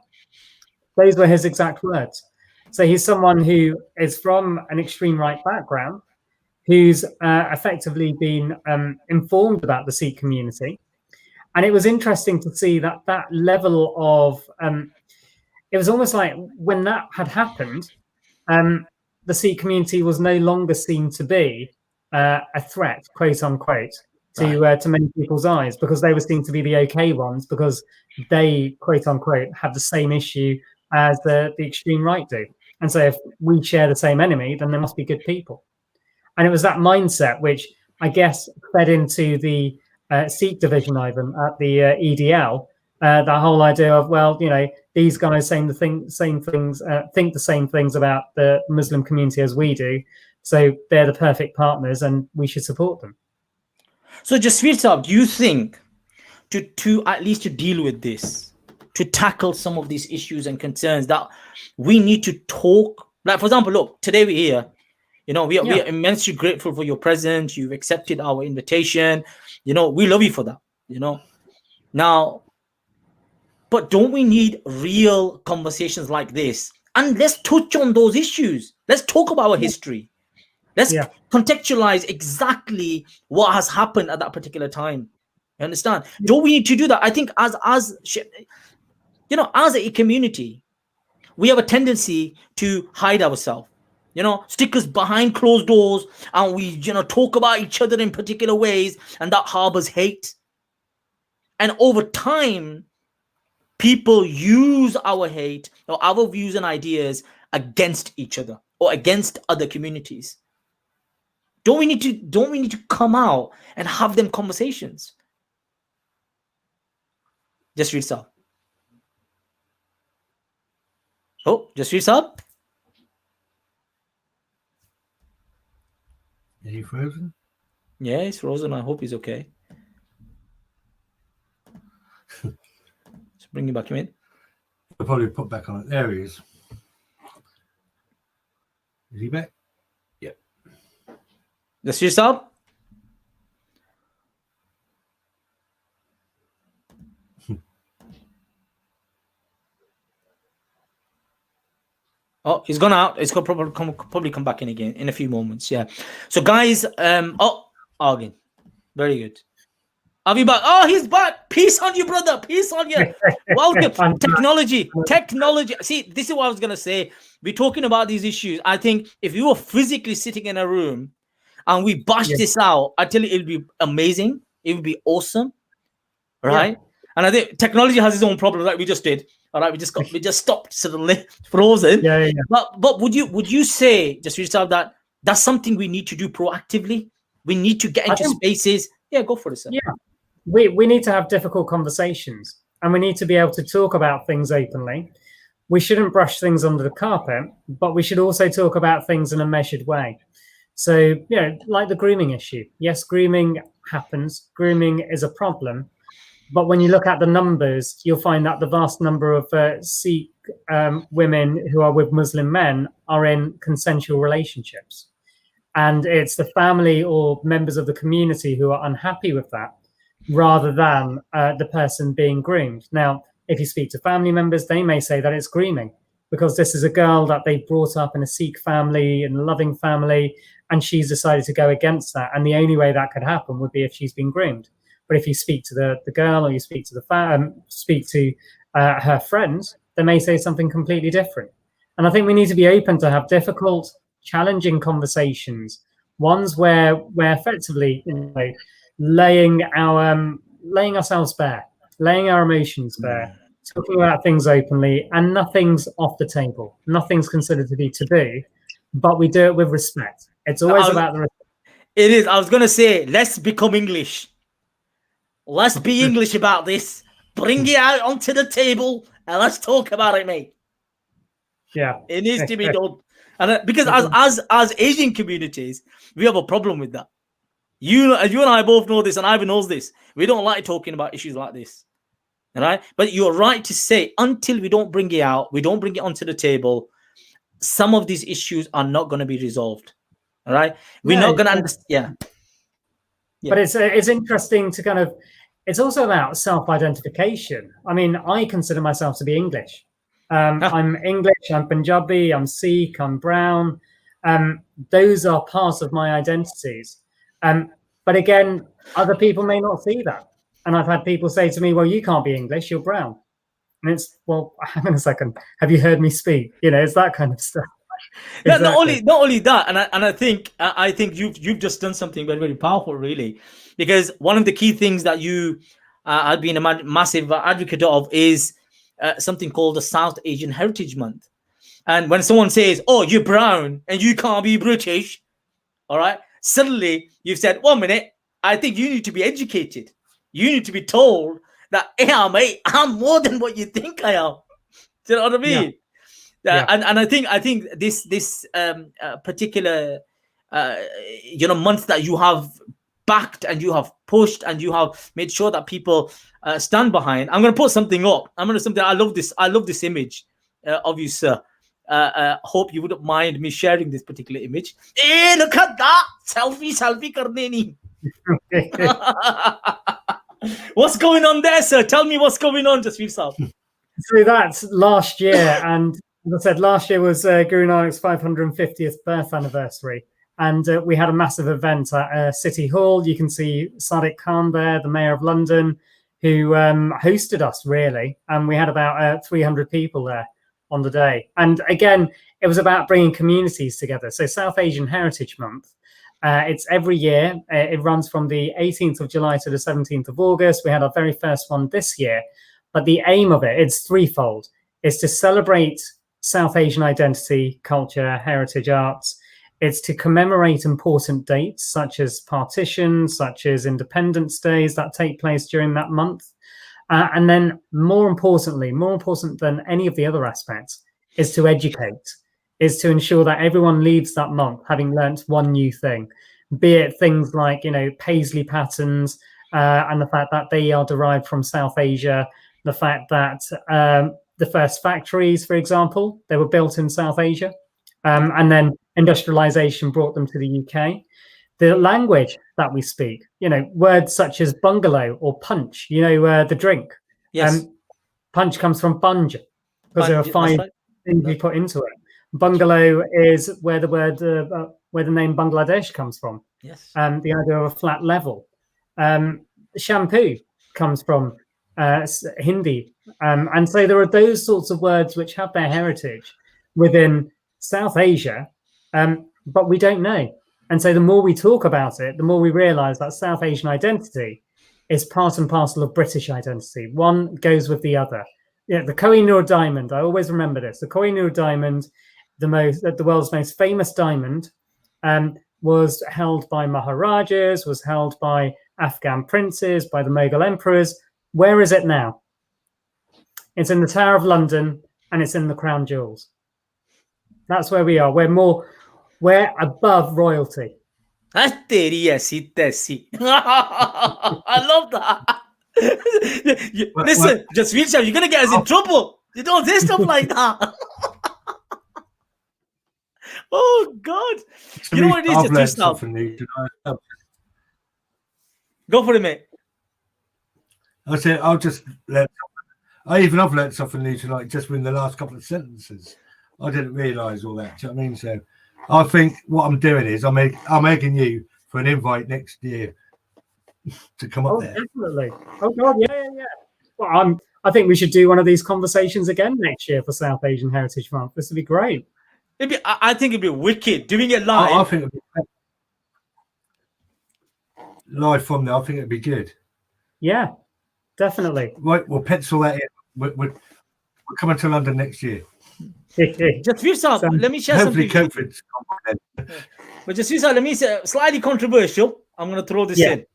Those were his exact words. So he's someone who is from an extreme right background, who's effectively been informed about the Sikh community. And it was interesting to see that level of, it was almost like when that had happened, the Sikh community was no longer seen to be a threat, quote unquote, to many people's eyes, because they were seen to be the okay ones, because they, quote unquote, have the same issue as the extreme right do. And so if we share the same enemy, then they must be good people. And it was that mindset which I guess fed into the Sikh division, Ivan, at the EDL. The whole idea of, well, you know, these guys think the same things about the Muslim community as we do, so they're the perfect partners, and we should support them. So, Jasvir Saab, do you think to at least to deal with this, to tackle some of these issues and concerns, that we need to talk? Like, for example, look, today we're here. You know, we are immensely grateful for your presence. You've accepted our invitation. You know, we love you for that. You know, now, but don't we need real conversations like this? And let's touch on those issues. Let's talk about our history. Let's contextualize exactly what has happened at that particular time. You understand? Don't we need to do that? I think as you know, as a community, we have a tendency to hide ourselves. You know, stick us behind closed doors, and we, you know, talk about each other in particular ways, and that harbors hate. And over time, people use our hate or our views and ideas against each other or against other communities. Don't we need to come out and have them conversations? Jasvir Saab. Oh, Jasvir Saab? Is he frozen? Yeah, he's frozen. I hope he's okay. Let's bring him back in. I'll probably put back on it. There he is. Is he back? Yep. Jasvir Saab? Oh, he's gone out. It's going to probably come back in again in a few moments. Yeah. So, guys, Argin. Very good. Are we back? Oh, he's back. Peace on you, brother. Peace on you. Welcome. Technology. See, this is what I was going to say. We're talking about these issues. I think if you were physically sitting in a room and we bash this out, I tell you, it'll be amazing. It would be awesome. Right? Yeah. And I think technology has its own problems, like we just did. All right, we just stopped suddenly, frozen. Yeah. But would you say, just yourself, that that's something we need to do proactively? We need to get into spaces. Yeah, go for it, sir. Yeah, we need to have difficult conversations, and we need to be able to talk about things openly. We shouldn't brush things under the carpet, but we should also talk about things in a measured way. So, you know, like the grooming issue. Yes, grooming happens. Grooming is a problem. But when you look at the numbers, you'll find that the vast number of Sikh women who are with Muslim men are in consensual relationships. And it's the family or members of the community who are unhappy with that, rather than the person being groomed. Now, if you speak to family members, they may say that it's grooming, because this is a girl that they brought up in a Sikh family, in a loving family, and she's decided to go against that. And the only way that could happen would be if she's been groomed. But if you speak to the girl, or you speak to her friends, they may say something completely different. And I think we need to be open to have difficult, challenging conversations, ones where we're effectively, you know, laying ourselves bare. laying our emotions bare, talking about things openly, and nothing's off the table. Nothing's considered to be taboo, but we do it with respect. It's always about the respect. It is. I was going to say, let's become English. Let's be English about this. Bring it out onto the table and let's talk about it, mate. Yeah. It needs to be done. And because as Asian communities, we have a problem with that. You and I both know this, and Ivan knows this. We don't like talking about issues like this. All right? But you're right to say, until we don't bring it out, we don't bring it onto the table, some of these issues are not going to be resolved. All right? We're not going to understand. Yeah. But it's interesting to kind of, it's also about self-identification. I mean, I consider myself to be English. I'm English, I'm Punjabi, I'm Sikh, I'm brown. Those are parts of my identities. But again, other people may not see that. And I've had people say to me, well, you can't be English, you're brown. And it's, well, hang on a second. Have you heard me speak? You know, it's that kind of stuff. Yeah, exactly. not only that, and I think you've just done something very, very powerful, really, because one of the key things that you have been a massive advocate of is something called the South Asian Heritage Month. And when someone says, "Oh, you're brown and you can't be British," all right, suddenly you've said, "1 minute, I think you need to be educated. You need to be told that, yeah, mate, I'm more than what you think I am." Do you know what I mean? Yeah. Yeah. And I think this particular month that you have backed and you have pushed and you have made sure that people stand behind. I'm going to put something up. I love this image of you, sir. Hope you wouldn't mind me sharing this particular image. Hey, look at that! Selfie karne nahi. What's going on there, sir? Tell me what's going on, Jasvir Sahab. So that's last year, and as I said, last year was Guru Nanak's 550th birth anniversary, and we had a massive event at City Hall. You can see Sadiq Khan there, the Mayor of London, who hosted us, really, and we had about 300 people there on the day. And again, it was about bringing communities together. So South Asian Heritage Month, it's every year. It runs from the 18th of July to the 17th of August. We had our very first one this year, but the aim of it's threefold. It's to celebrate South Asian identity, culture, heritage, arts. It's to commemorate important dates such as partition, such as Independence Days that take place during that month. And then more important than any of the other aspects, is to educate, is to ensure that everyone leaves that month having learnt one new thing, be it things like, paisley patterns and the fact that they are derived from South Asia, the fact that the first factories, for example, they were built in South Asia, and then industrialization brought them to the UK. The language that we speak, words such as bungalow or punch, the drink. Yes. Punch comes from bunj, because there are 5 things we put into it. Bungalow is where the name Bangladesh comes from. Yes. The idea of a flat level. Shampoo comes from Hindi. And so there are those sorts of words which have their heritage within South Asia, but we don't know. And so the more we talk about it, the more we realize that South Asian identity is part and parcel of British identity. One goes with the other. The Kohinoor diamond, I always remember this. The Kohinoor diamond, the world's most famous diamond, was held by Maharajas, was held by Afghan princes, by the Mughal emperors. Where is it now? It's in the Tower of London, and it's in the Crown Jewels. That's where we are. We're above royalty. I love that. Listen, Jasvir Sahab, you're gonna get us in trouble. You don't say stuff like that. Oh God! You know what it is, Jasvir Sahab? Go for it, mate. I said I've learned something new tonight just in the last couple of sentences. I didn't realise all that. Do you know what I mean? So I think what I'm doing is I'm egging you for an invite next year to come up there. Definitely. Oh God, yeah. Well, I think we should do one of these conversations again next year for South Asian Heritage Month. This would be great. I think it'd be wicked doing it live. I think it'd be live from there. I think it'd be good. Yeah. definitely. Right, we'll pencil that in. We're coming to London next year. Jasvir Sahab, let me share Hopefully, something. COVID's gone by then. But Jasvir Sahab, let me say slightly controversial. I'm going to throw this in.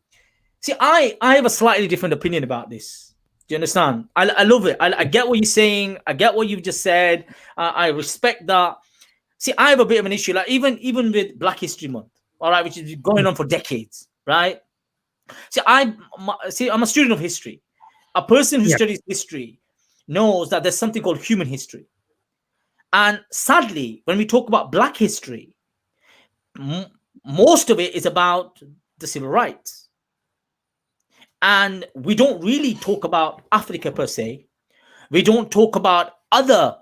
See, I have a slightly different opinion about this. Do you understand? I love it. I get what you're saying. I get what you've just said. I respect that. See, I have a bit of an issue, like even with Black History Month, all right, which is going on for decades, right? See, I'm a student of history. A person who studies history knows that there's something called human history. And sadly, when we talk about Black history, most of it is about the civil rights. And we don't really talk about Africa per se. We don't talk about other,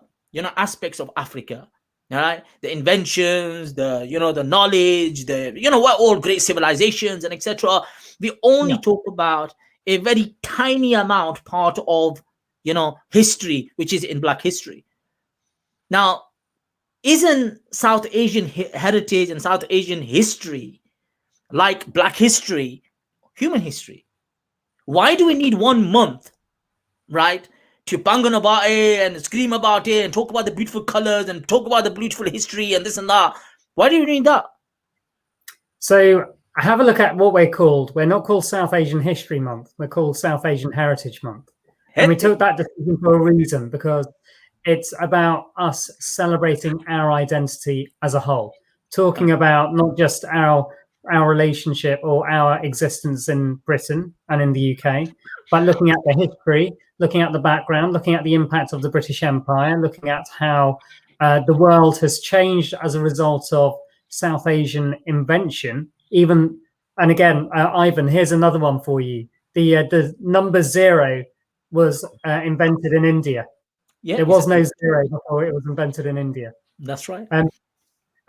aspects of Africa, all right? The inventions, the knowledge, what all great civilizations and etc. We only talk about a very tiny amount part of, history, which is in Black history. Now, isn't South Asian heritage and South Asian history, like Black history, human history? Why do we need 1 month, right, to bang on about it and scream about it and talk about the beautiful colors and talk about the beautiful history and this and that? Why do we need that? So have a look at what we're called. We're not called South Asian History Month. We're called South Asian Heritage Month. And we took that decision for a reason, because it's about us celebrating our identity as a whole, talking about not just our relationship or our existence in Britain and in the UK, but looking at the history, looking at the background, looking at the impact of the British Empire, looking at how the world has changed as a result of South Asian invention. And again, Ivan, here's another one for you. The number 0 was invented in India. Yeah, there was no 0 before it was invented in India. That's right.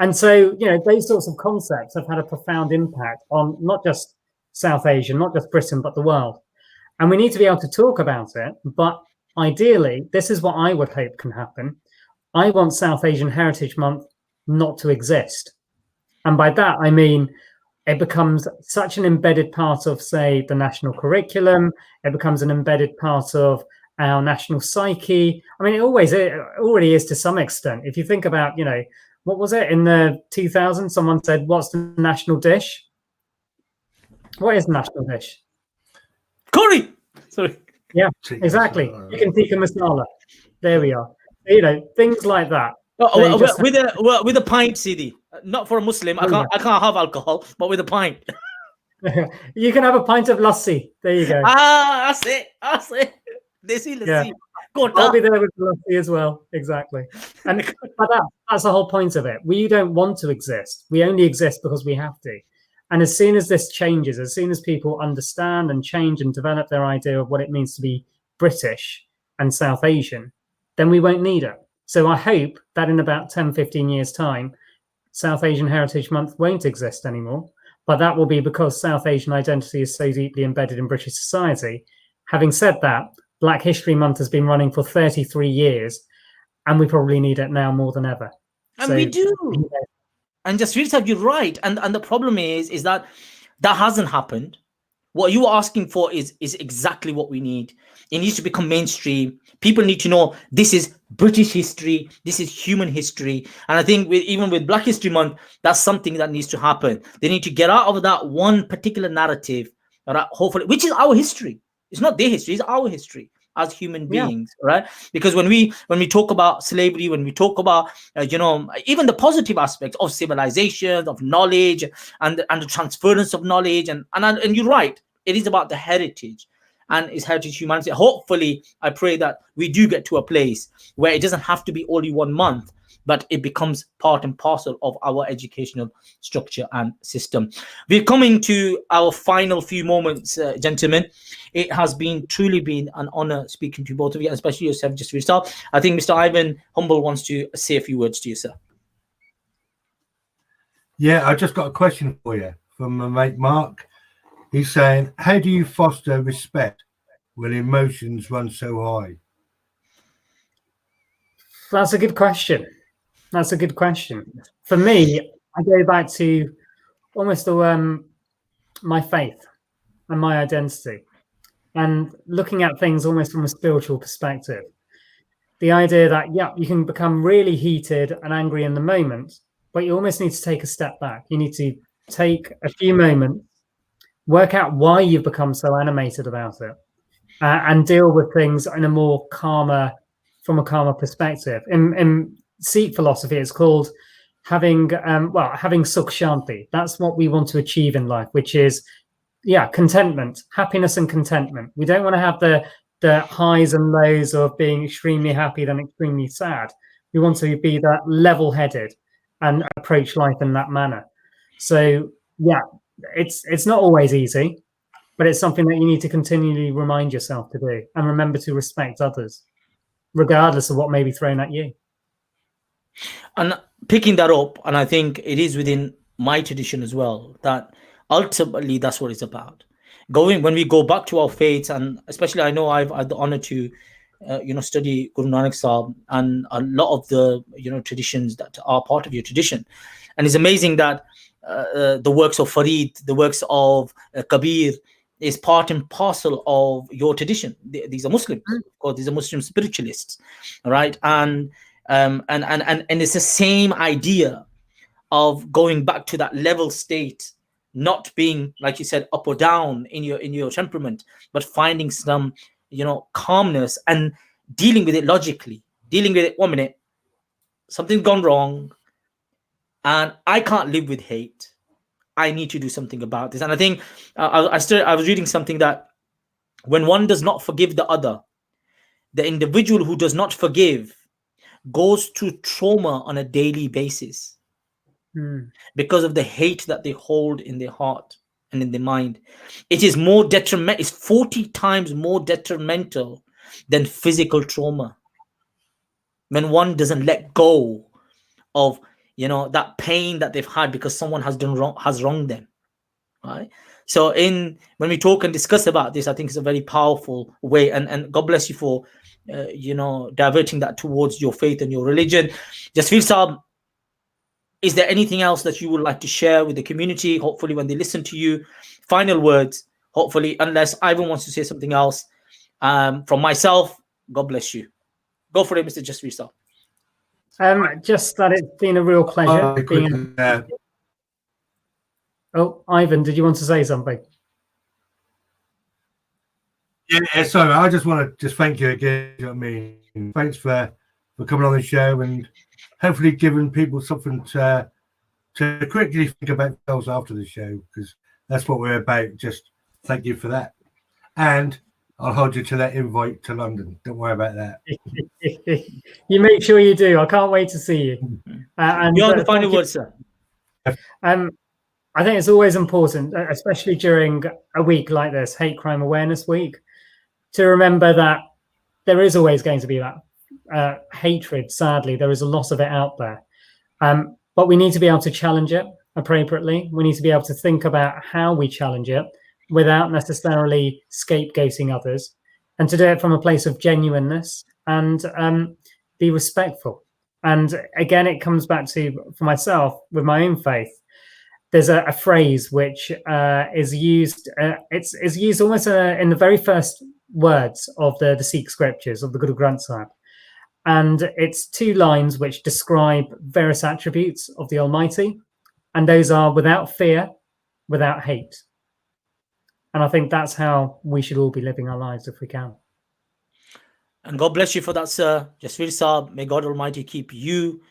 And so, those sorts of concepts have had a profound impact on not just South Asia, not just Britain, but the world. And we need to be able to talk about it. But ideally, this is what I would hope can happen. I want South Asian Heritage Month not to exist. And by that, I mean, it becomes such an embedded part of, say, the national curriculum. It becomes an embedded part of our national psyche. I mean, it already is to some extent. If you think about, what was it in the 2000s? Someone said, "What's the national dish?" What is the national dish? Curry. Sorry. Yeah, exactly. Chicken tikka masala. There we are. Things like that. With a pint, CD. Not for a Muslim. I can't have alcohol, but with a pint. You can have a pint of lassi. There you go. That's it. Desi lassi. Yeah. I'll be there with the lassi as well. Exactly. And but that's the whole point of it. We don't want to exist. We only exist because we have to. And as soon as this changes, as soon as people understand and change and develop their idea of what it means to be British and South Asian, then we won't need it. So I hope that in about 10, 15 years' time, South Asian Heritage Month won't exist anymore. But that will be because South Asian identity is so deeply embedded in British society. Having said that, Black History Month has been running for 33 years, and we probably need it now more than ever. And we do. And Jasvir Sahab, you're right. And the problem is that hasn't happened. What you are asking for is exactly what we need. It needs to become mainstream. People need to know this is British history. This is human history. And I think even with Black History Month, that's something that needs to happen. They need to get out of that one particular narrative, right? Hopefully, which is our history. It's not their history. It's our history as human beings, right? Because when we talk about slavery, when we talk about even the positive aspects of civilization, of knowledge, and the transference of knowledge, and you're right, it is about the heritage and its heritage humanity. Hopefully, I pray that we do get to a place where it doesn't have to be only 1 month, but it becomes part and parcel of our educational structure and system. We're coming to our final few moments, gentlemen. It has truly been an honor speaking to both of you, especially yourself, Jasvir Sahab. I think Mr. Ivan Humble wants to say a few words to you, sir. Yeah, I just got a question for you from my mate Mark. He's saying, how do you foster respect when emotions run so high? That's a good question. That's a good question. For me, I go back to almost my faith and my identity. and looking at things almost from a spiritual perspective. The idea that, yeah, you can become really heated and angry in the moment, but you almost need to take a step back. You need to take a few moments, work out why you've become so animated about it, and deal with things in a more calmer, from a calmer perspective. In Sikh philosophy, it's called having sukh shanti. That's what we want to achieve in life, which is, contentment, happiness and contentment. We don't want to have the highs and lows of being extremely happy then extremely sad. We want to be that level-headed and approach life in that manner. So it's not always easy, but it's something that you need to continually remind yourself to do, and remember to respect others, regardless of what may be thrown at you. And picking that up, and I think it is within my tradition as well, that ultimately that's what it's about. When we go back to our faiths, and especially I know I've had the honor to study Guru Nanak Sahib and a lot of the traditions that are part of your tradition. And it's amazing that the works of Farid, the works of Kabir is part and parcel of your tradition. These are Muslims, of course, these are Muslim spiritualists, right? And it's the same idea of going back to that level state, not being, like you said, up or down in your temperament, but finding some calmness and dealing with it logically, dealing with it. 1 minute, something's gone wrong and I can't live with hate. I need to do something about this. And I think I was reading something that when one does not forgive the other, the individual who does not forgive goes through trauma on a daily basis because of the hate that they hold in their heart and in their mind. It is more detrimental. It's 40 times more detrimental than physical trauma. When one doesn't let go of that pain that they've had because someone has wronged them, right? So when we talk and discuss about this, I think it's a very powerful way, and God bless you for diverting that towards your faith and your religion. Jasvir Sahib, is there anything else that you would like to share with the community? Hopefully when they listen to you, final words, hopefully, unless Ivan wants to say something else. From myself, God bless you. Go for it, Mr. Jasvir Sahib. Just that it's been a real pleasure being. Oh, Ivan, did you want to say something? Yeah, sorry. I just want to thank you again. You know what I mean? Thanks for coming on the show and hopefully giving people something to quickly think about themselves after the show, because that's what we're about. Just thank you for that. And I'll hold you to that invite to London. Don't worry about that. You make sure you do. I can't wait to see you. And you're on the final word, sir. I think it's always important, especially during a week like this, Hate Crime Awareness Week, to remember that there is always going to be that hatred. Sadly, there is a lot of it out there. But we need to be able to challenge it appropriately. We need to be able to think about how we challenge it without necessarily scapegoating others, and to do it from a place of genuineness and be respectful. And again, it comes back to, for myself, with my own faith, there's a phrase which is used, it's used almost in the very first words of the Sikh scriptures of the Guru Granth Sahib. And it's 2 lines which describe various attributes of the Almighty. And those are without fear, without hate. And I think that's how we should all be living our lives if we can. And God bless you for that, sir. Jasvir Sahib, may God Almighty keep you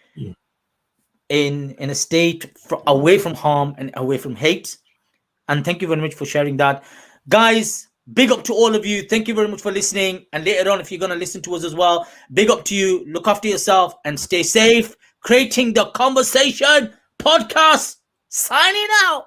in a state away from harm and away from hate. And thank you very much for sharing that. Guys, big up to all of you. Thank you very much for listening. And later on, if you're going to listen to us as well, big up to you. Look after yourself and stay safe. Creating the Conversation podcast. Signing out.